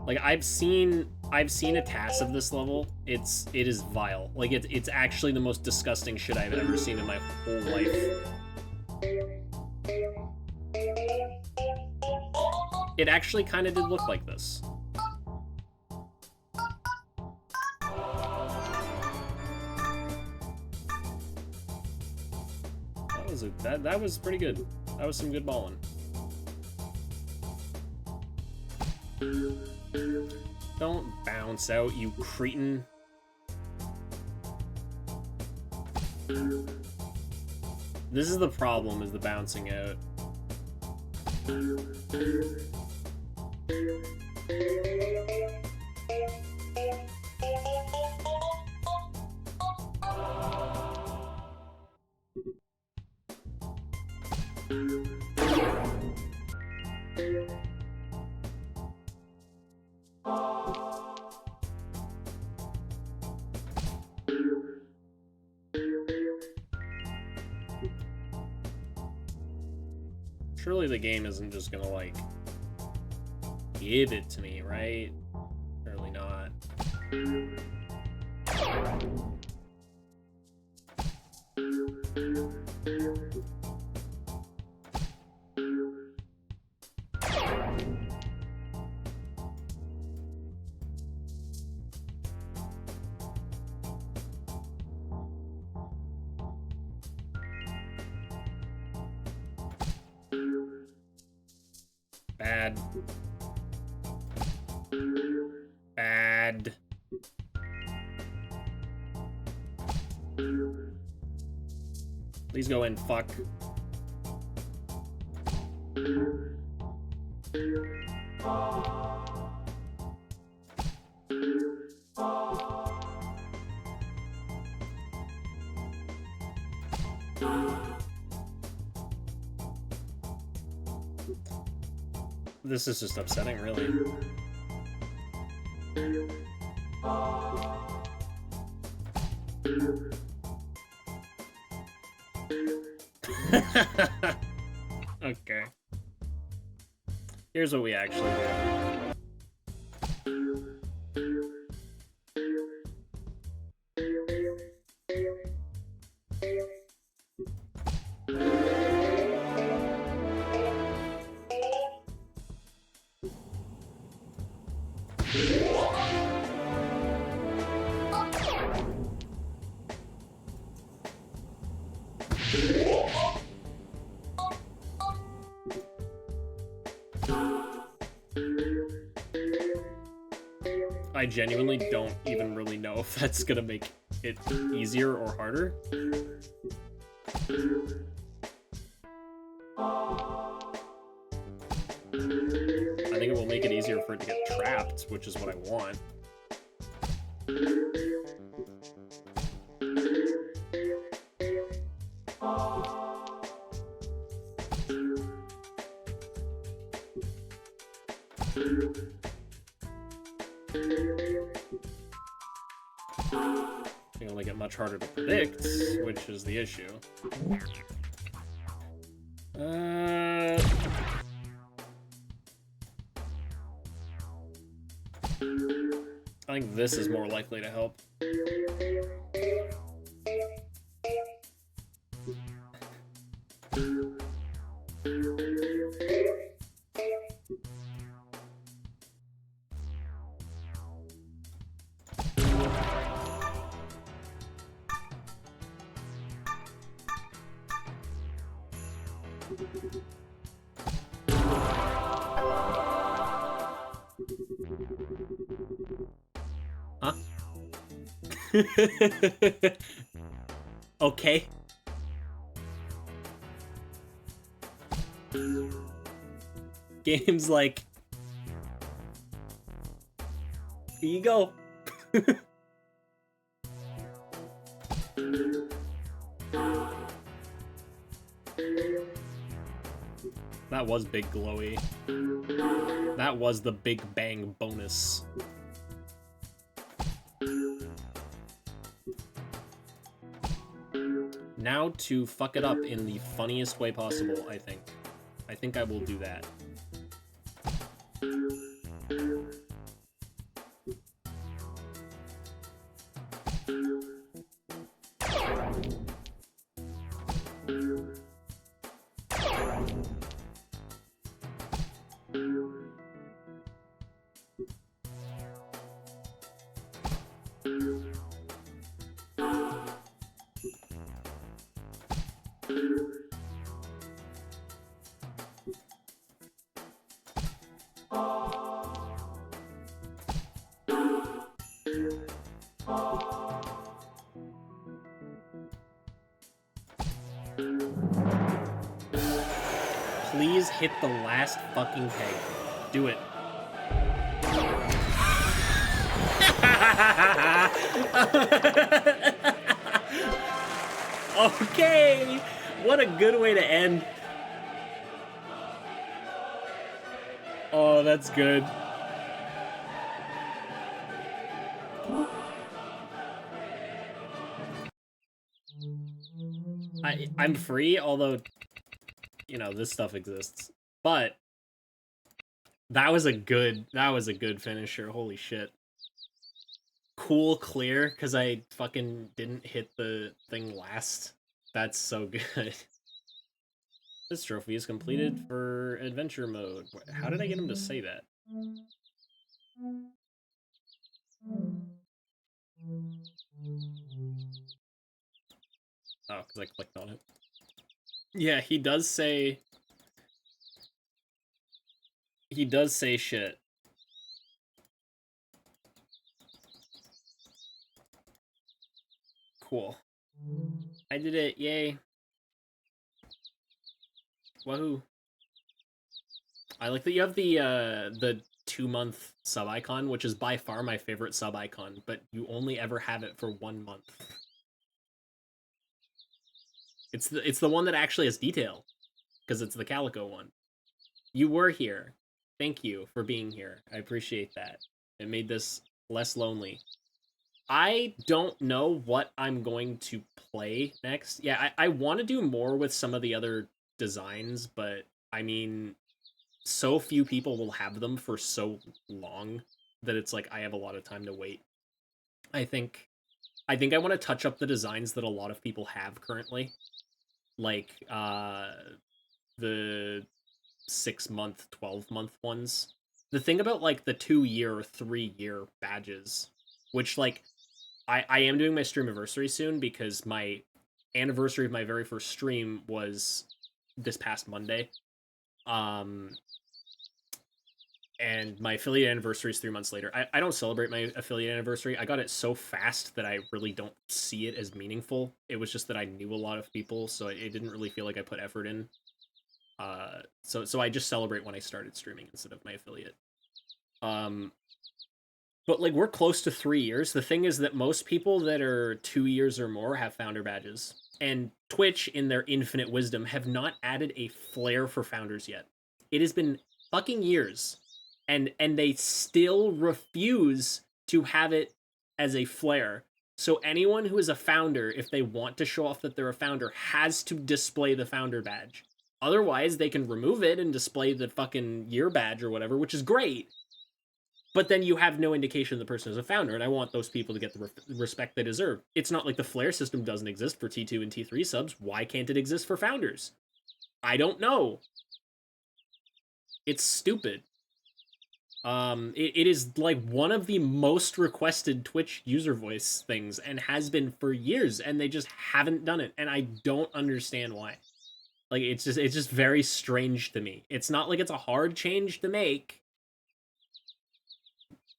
Like I've seen a task of this level. It is vile. Like it's actually the most disgusting shit I've ever seen in my whole life. It actually kind of did look like this. That was pretty good. That was some good balling. Don't bounce out, you cretin. This is the problem, is the bouncing out. Surely the game isn't just gonna, like, give it to me, right? Surely not. Bad. Bad. Please go in, fuck. This is just upsetting, really. Okay. Here's what we actually do. I genuinely don't even really know if that's gonna make it easier or harder. I think it will make it easier for it to get trapped, which is what I want. It'll make it much harder to predict, which is the issue. I think this is more likely to help. Huh? Okay. Games like Here you go. That was big glowy. That was the big bang bonus. Now to fuck it up in the funniest way possible, I think. I think I will do that. Please hit the last fucking peg. Do it. Okay! What a good way to end. Oh, that's good. I'm free, although, you know, this stuff exists. But that was a good finisher. Holy shit. Cool clear, because I fucking didn't hit the thing last. That's so good. This trophy is completed for adventure mode. How did I get him to say that? Oh, because I clicked on it. Yeah, he does say shit. Cool. I did it, yay. Woohoo. I like that you have the 2-month sub icon, which is by far my favorite sub icon, but you only ever have it for 1 month. It's the one that actually has detail, because it's the Calico one. You were here. Thank you for being here. I appreciate that. It made this less lonely. I don't know what I'm going to play next. Yeah, I want to do more with some of the other designs, but I mean, so few people will have them for so long that it's like I have a lot of time to wait. I think I want to touch up the designs that a lot of people have currently. Like the 6-month, 12-month ones. The thing about like the 2-year or 3-year badges, which like I am doing my stream anniversary soon because my anniversary of my very first stream was this past Monday. And my affiliate anniversary is 3 months later. I don't celebrate my affiliate anniversary. I got it so fast that I really don't see it as meaningful. It was just that I knew a lot of people, so it didn't really feel like I put effort in. So I just celebrate when I started streaming instead of my affiliate. But like we're close to 3 years. The thing is that most people that are 2 years or more have founder badges. And Twitch, in their infinite wisdom, have not added a flare for founders yet. It has been fucking years. And they still refuse to have it as a flare. So anyone who is a founder, if they want to show off that they're a founder, has to display the founder badge. Otherwise, they can remove it and display the fucking year badge or whatever, which is great. But then you have no indication the person is a founder, and I want those people to get the respect they deserve. It's not like the flare system doesn't exist for T2 and T3 subs. Why can't it exist for founders? I don't know. It's stupid. It is like one of the most requested Twitch user voice things and has been for years, and they just haven't done it, and I don't understand why. Like it's just very strange to me. It's not like it's a hard change to make.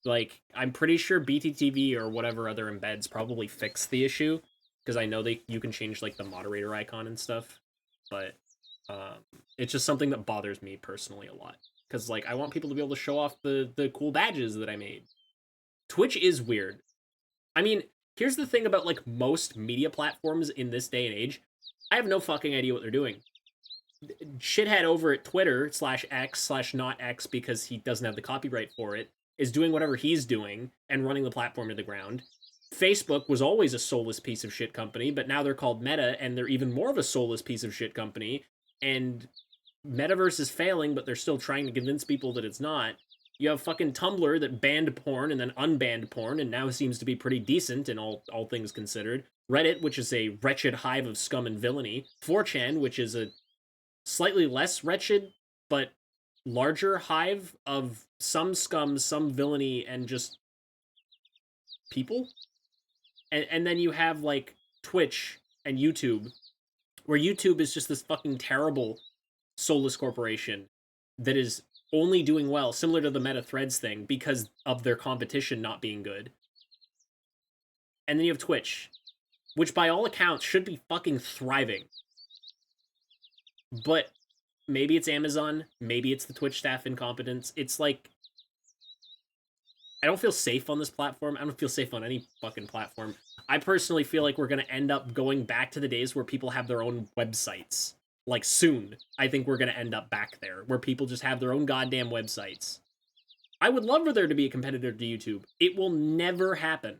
Like I'm pretty sure BTTV or whatever other embeds probably fix the issue because I know you can change like the moderator icon and stuff, but it's just something that bothers me personally a lot. Because, like, I want people to be able to show off the cool badges that I made. Twitch is weird. I mean, here's the thing about like most media platforms in this day and age. I have no fucking idea what they're doing. Shithead over at Twitter /X /not X because he doesn't have the copyright for it is doing whatever he's doing and running the platform to the ground. Facebook was always a soulless piece of shit company, but now they're called Meta and they're even more of a soulless piece of shit company. And Metaverse is failing, but they're still trying to convince people that it's not. You have fucking Tumblr that banned porn and then unbanned porn and now seems to be pretty decent in all things considered. Reddit, which is a wretched hive of scum and villainy. 4chan, which is a slightly less wretched but larger hive of some scum, some villainy, and just people. And then you have like Twitch and YouTube, where YouTube is just this fucking terrible soulless corporation that is only doing well, similar to the Meta Threads thing, because of their competition not being good. And then you have Twitch, which by all accounts should be fucking thriving. But maybe it's Amazon, maybe it's the Twitch staff incompetence. It's like, I don't feel safe on this platform. I don't feel safe on any fucking platform. I personally feel like we're going to end up going back to the days where people have their own websites. Like, soon, I think we're going to end up back there, where people just have their own goddamn websites. I would love for there to be a competitor to YouTube. It will never happen.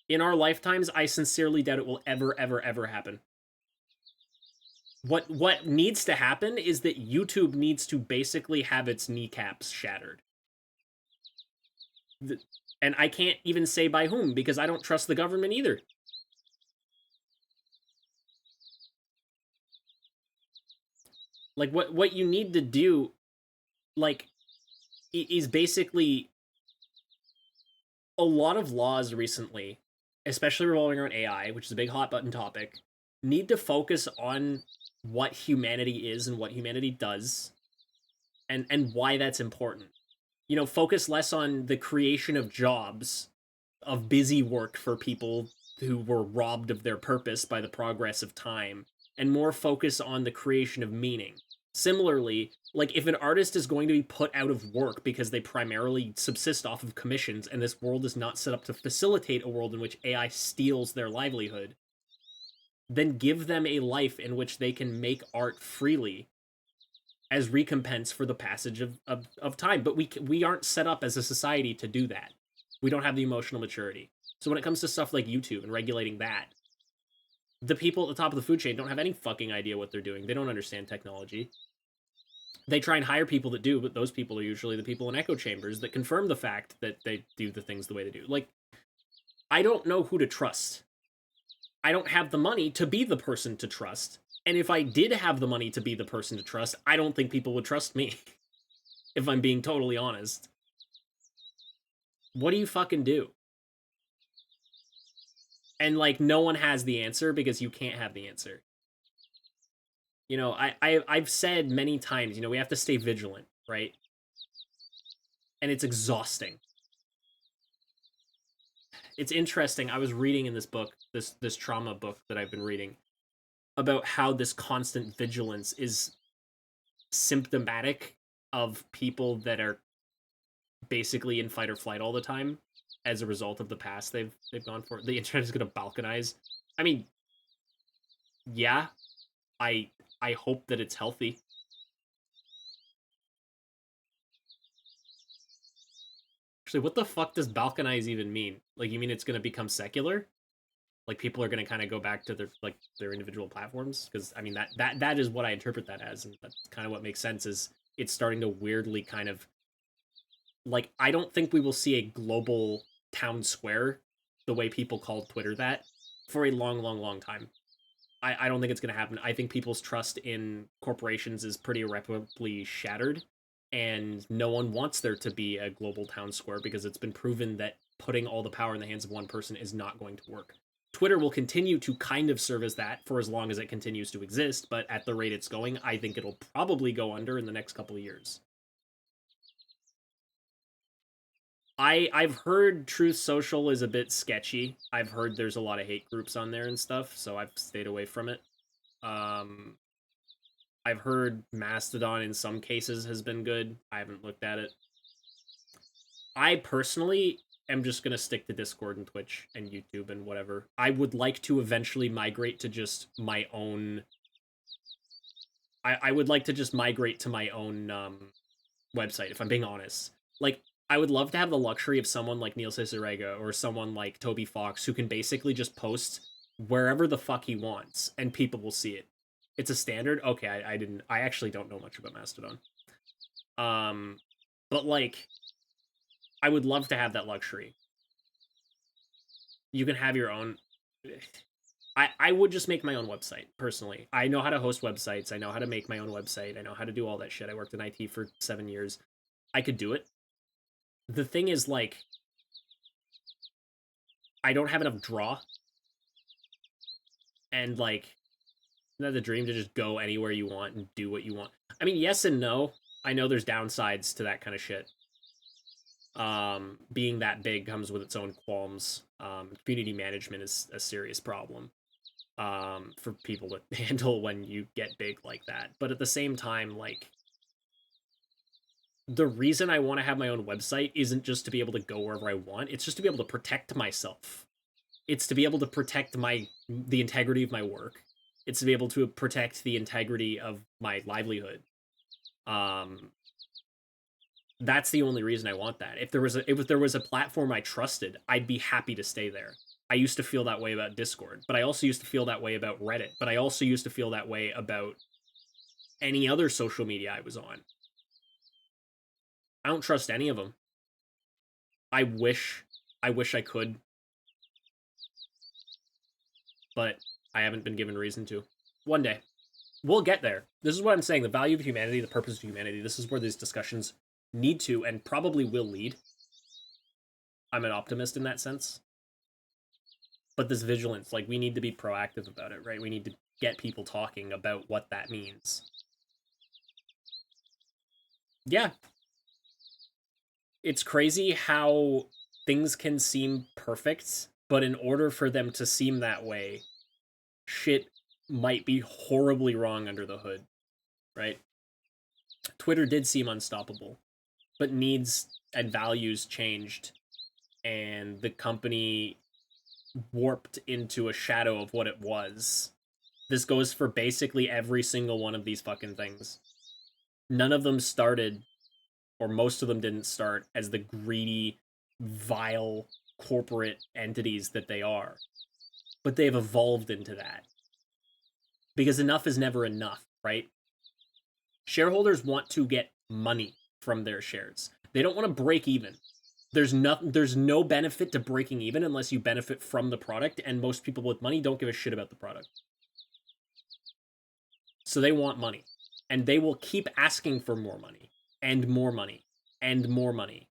In our lifetimes, I sincerely doubt it will ever, ever, ever happen. What needs to happen is that YouTube needs to basically have its kneecaps shattered. And I can't even say by whom, because I don't trust the government either. Like, what you need to do, like, is basically a lot of laws recently, especially revolving around AI, which is a big hot button topic, need to focus on what humanity is and what humanity does, and why that's important. You know, focus less on the creation of jobs, of busy work for people who were robbed of their purpose by the progress of time, and more focus on the creation of meaning. Similarly, like, if an artist is going to be put out of work because they primarily subsist off of commissions and this world is not set up to facilitate a world in which AI steals their livelihood, then give them a life in which they can make art freely as recompense for the passage of time. But we aren't set up as a society to do that. We don't have the emotional maturity. So when it comes to stuff like YouTube and regulating that, the people at the top of the food chain don't have any fucking idea what they're doing. They don't understand technology. They try and hire people that do, but those people are usually the people in echo chambers that confirm the fact that they do the things the way they do. Like, I don't know who to trust. I don't have the money to be the person to trust. And if I did have the money to be the person to trust, I don't think people would trust me. If I'm being totally honest. What do you fucking do? And, like, no one has the answer because you can't have the answer. You know, I've said many times, you know, we have to stay vigilant, right? And it's exhausting. It's interesting. I was reading in this book, this trauma book that I've been reading, about how this constant vigilance is symptomatic of people that are basically in fight or flight all the time as a result of the past they've gone for. The internet is going to balkanize. I mean, yeah, I hope that it's healthy. Actually, what the fuck does balkanize even mean? Like, you mean it's going to become secular? Like, people are going to kind of go back to their individual platforms? Because, I mean, that is what I interpret that as, and that's kind of what makes sense, is it's starting to weirdly kind of, like, I don't think we will see a global town square the way people called Twitter that for a long, long, long time. I don't think it's going to happen. I think people's trust in corporations is pretty irreparably shattered, and no one wants there to be a global town square because it's been proven that putting all the power in the hands of one person is not going to work. Twitter will continue to kind of serve as that for as long as it continues to exist, but at the rate it's going, I think it'll probably go under in the next couple of years. I've heard Truth Social is a bit sketchy. I've heard there's a lot of hate groups on there and stuff, so I've stayed away from it. I've heard Mastodon in some cases has been good. I haven't looked at it. I personally am just gonna stick to Discord and Twitch and YouTube and whatever. I would like to eventually migrate to just my own. I would like to just migrate to my own website, if I'm being honest. Like, I would love to have the luxury of someone like Neil Cicerega or someone like Toby Fox who can basically just post wherever the fuck he wants and people will see it. It's a standard. Okay, I actually don't know much about Mastodon. But like, I would love to have that luxury. You can have your own. I would just make my own website, personally. I know how to host websites. I know how to make my own website. I know how to do all that shit. I worked in IT for 7 years. I could do it. The thing is, like, I don't have enough draw. And, like, not the dream to just go anywhere you want and do what you want. I mean, yes and no. I know there's downsides to that kind of shit. Being that big comes with its own qualms. Community management is a serious problem. For people to handle when you get big like that. But at the same time, like, the reason I want to have my own website isn't just to be able to go wherever I want. It's just to be able to protect myself. It's to be able to protect the integrity of my work. It's to be able to protect the integrity of my livelihood. That's the only reason I want that. If there was a platform I trusted, I'd be happy to stay there. I used to feel that way about Discord, but I also used to feel that way about Reddit, but I also used to feel that way about any other social media I was on. I don't trust any of them. I wish I could, but I haven't been given reason to. One day. We'll get there. This is what I'm saying. The value of humanity, the purpose of humanity, this is where these discussions need to and probably will lead. I'm an optimist in that sense. But this vigilance, like, we need to be proactive about it, right? We need to get people talking about what that means. Yeah. It's crazy how things can seem perfect, but in order for them to seem that way, shit might be horribly wrong under the hood, right? Twitter did seem unstoppable, but needs and values changed, and the company warped into a shadow of what it was. This goes for basically every single one of these fucking things. None of them started, or most of them didn't start, as the greedy, vile, corporate entities that they are. But they've evolved into that. Because enough is never enough, right? Shareholders want to get money from their shares. They don't want to break even. There's no benefit to breaking even unless you benefit from the product, and most people with money don't give a shit about the product. So they want money. And they will keep asking for more money, and more money, and more money,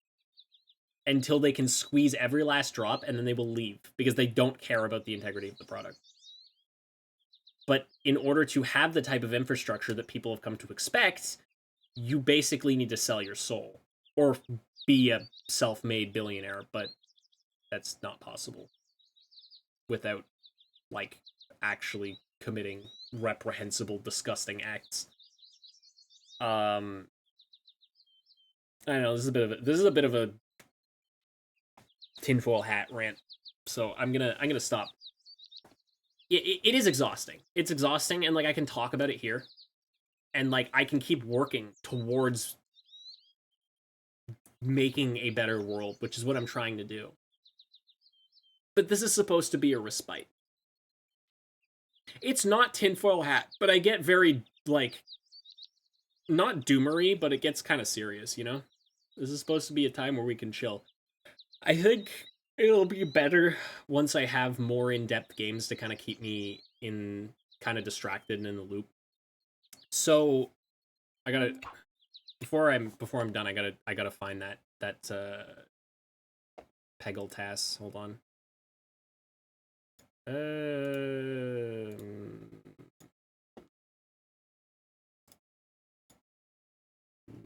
until they can squeeze every last drop, and then they will leave, because they don't care about the integrity of the product. But in order to have the type of infrastructure that people have come to expect, you basically need to sell your soul. Or be a self-made billionaire, but that's not possible without, like, actually committing reprehensible, disgusting acts. I don't know, this is a bit of a tinfoil hat rant, so I'm gonna stop. It is exhausting. It's exhausting, and, like, I can talk about it here, and, like, I can keep working towards making a better world, which is what I'm trying to do. But this is supposed to be a respite. It's not tinfoil hat, but I get very, like, not doomery, but it gets kind of serious, you know? This is supposed to be a time where we can chill. I think it'll be better once I have more in-depth games to kind of keep me in kind of distracted and in the loop. So I gotta before I'm done, I gotta find that Peggle task. Hold on.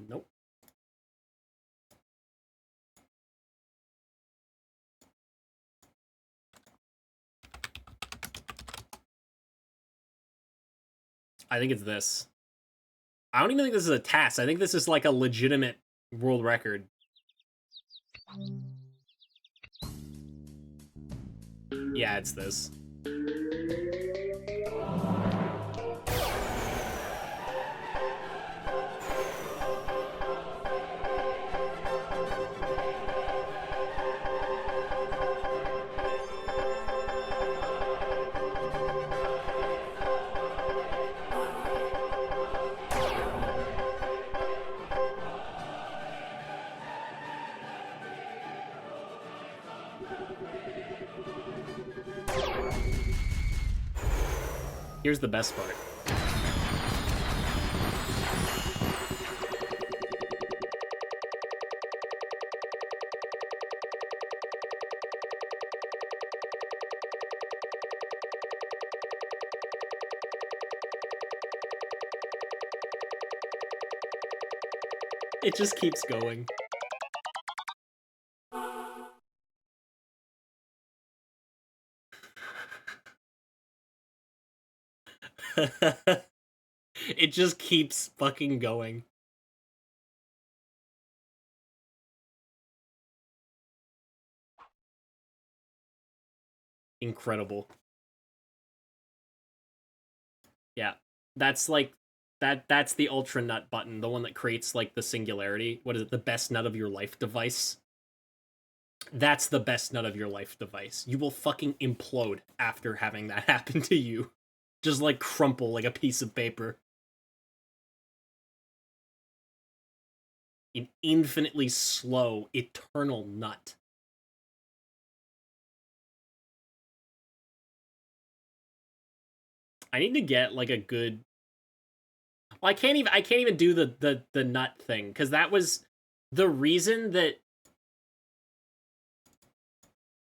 Nope. I think it's this. I don't even think this is a task. I think this is like a legitimate world record. Yeah, it's this. Here's the best part. It just keeps going. It just keeps fucking going. Incredible. Yeah. That's like that's the ultra nut button, the one that creates like the singularity. What is it? The best nut of your life device. That's the best nut of your life device. You will fucking implode after having that happen to you. Just like crumple like a piece of paper. An infinitely slow, eternal nut. I need to get like a good. Well, I can't even do the nut thing because that was the reason that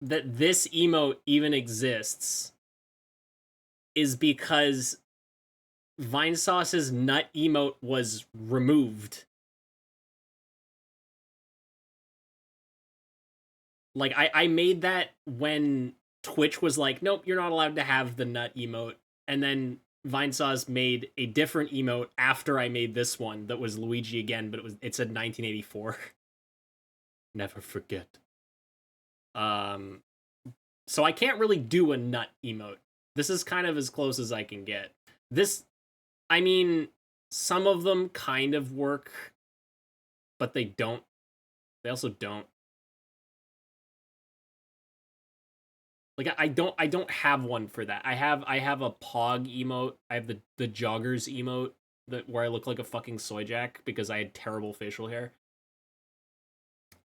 this emote even exists is because Vinesauce's nut emote was removed. Like I made that when Twitch was like, nope, you're not allowed to have the nut emote, and then Vinesauce made a different emote after I made this one that was Luigi again, but it said 1984. Never forget. So I can't really do a nut emote. This is kind of as close as I can get. This, I mean, some of them kind of work, but they don't. They also don't. Like I don't have one for that. I have a Pog emote. I have the joggers emote that where I look like a fucking soy jack because I had terrible facial hair.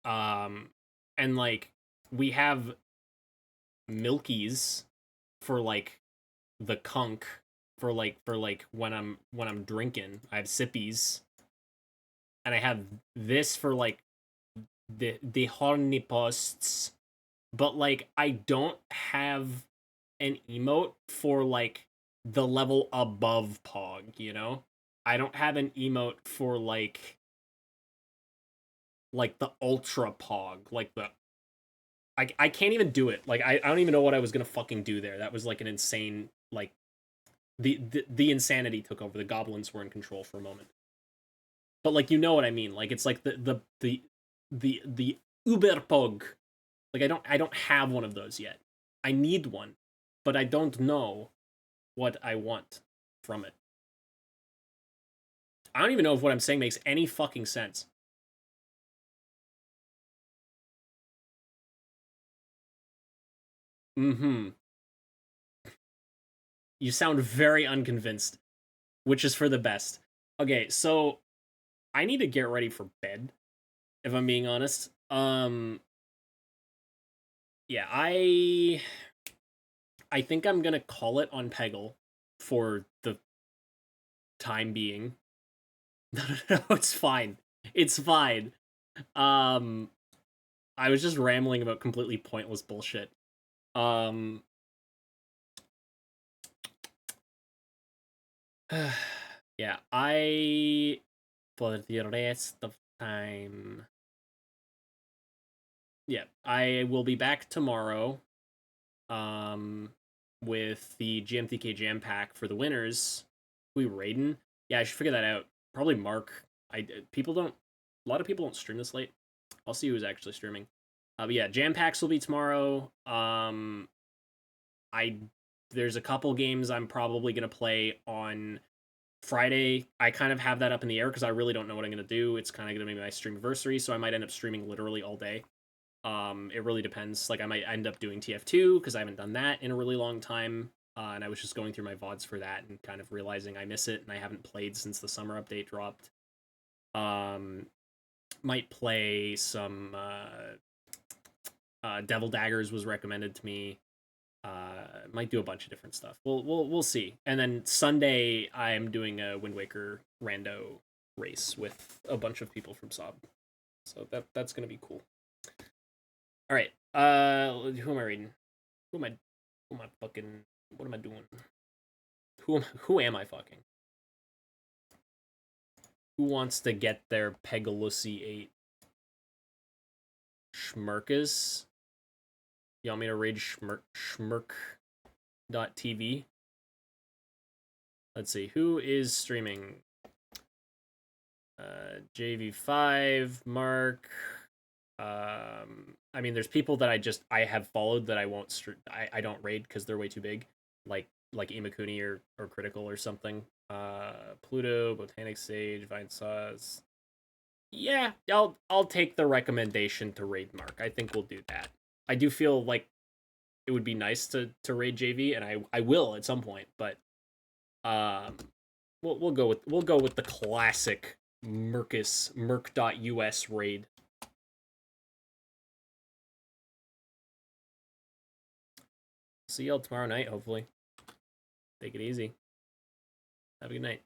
And like we have Milkies for like the kunk for like when I'm drinking. I have sippies, and I have this for like the horny posts, but like I don't have an emote for like the level above Pog, you know? I don't have an emote for like the ultra Pog, like the I can't even do it. Like I don't even know what I was gonna fucking do there. That was like an insane like the insanity took over. The goblins were in control for a moment. But like you know what I mean. Like it's like the Uber Pog. Like I don't have one of those yet. I need one, but I don't know what I want from it. I don't even know if what I'm saying makes any fucking sense. Mm-hmm. You sound very unconvinced, which is for the best. Okay, so I need to get ready for bed, if I'm being honest. Yeah, I think I'm gonna call it on Peggle for the time being. No, it's fine. It's fine. Um, I was just rambling about completely pointless bullshit. Um, yeah, for the rest of time, yeah, I will be back tomorrow. Um, with the GMTK Jam Pack for the winners. We Raiden. Yeah, I should figure that out. Probably Mark. People don't. A lot of people don't stream this late. I'll see who's actually streaming. But yeah, Jam Packs will be tomorrow. there's a couple games I'm probably gonna play on Friday. I kind of have that up in the air because I really don't know what I'm gonna do. It's kind of gonna be my streamiversary, so I might end up streaming literally all day. It really depends. Like I might end up doing TF2 because I haven't done that in a really long time. And I was just going through my VODs for that and kind of realizing I miss it and I haven't played since the summer update dropped. Um, might play some Devil Daggers was recommended to me. Might do a bunch of different stuff. We'll see. And then Sunday I'm doing a Wind Waker rando race with a bunch of people from Sob. So that's gonna be cool. All right. Who am I reading? Who am I fucking? What am I doing? Who am I fucking? Who wants to get their Peggle 8? Jsparxs? You want me to raid Shmirk.tv? Let's see. Who is streaming? JV5, Mark. I mean, there's people that I have followed that I won't I don't raid because they're way too big, like Imakuni or Critical or something. Pluto, Botanic Sage, Vine Sauce. Yeah, I'll take the recommendation to raid Mark. I think we'll do that. I do feel like it would be nice to raid JV, and I will at some point, but um, we'll go with the classic Merc.us raid. See y'all tomorrow night, hopefully. Take it easy. Have a good night.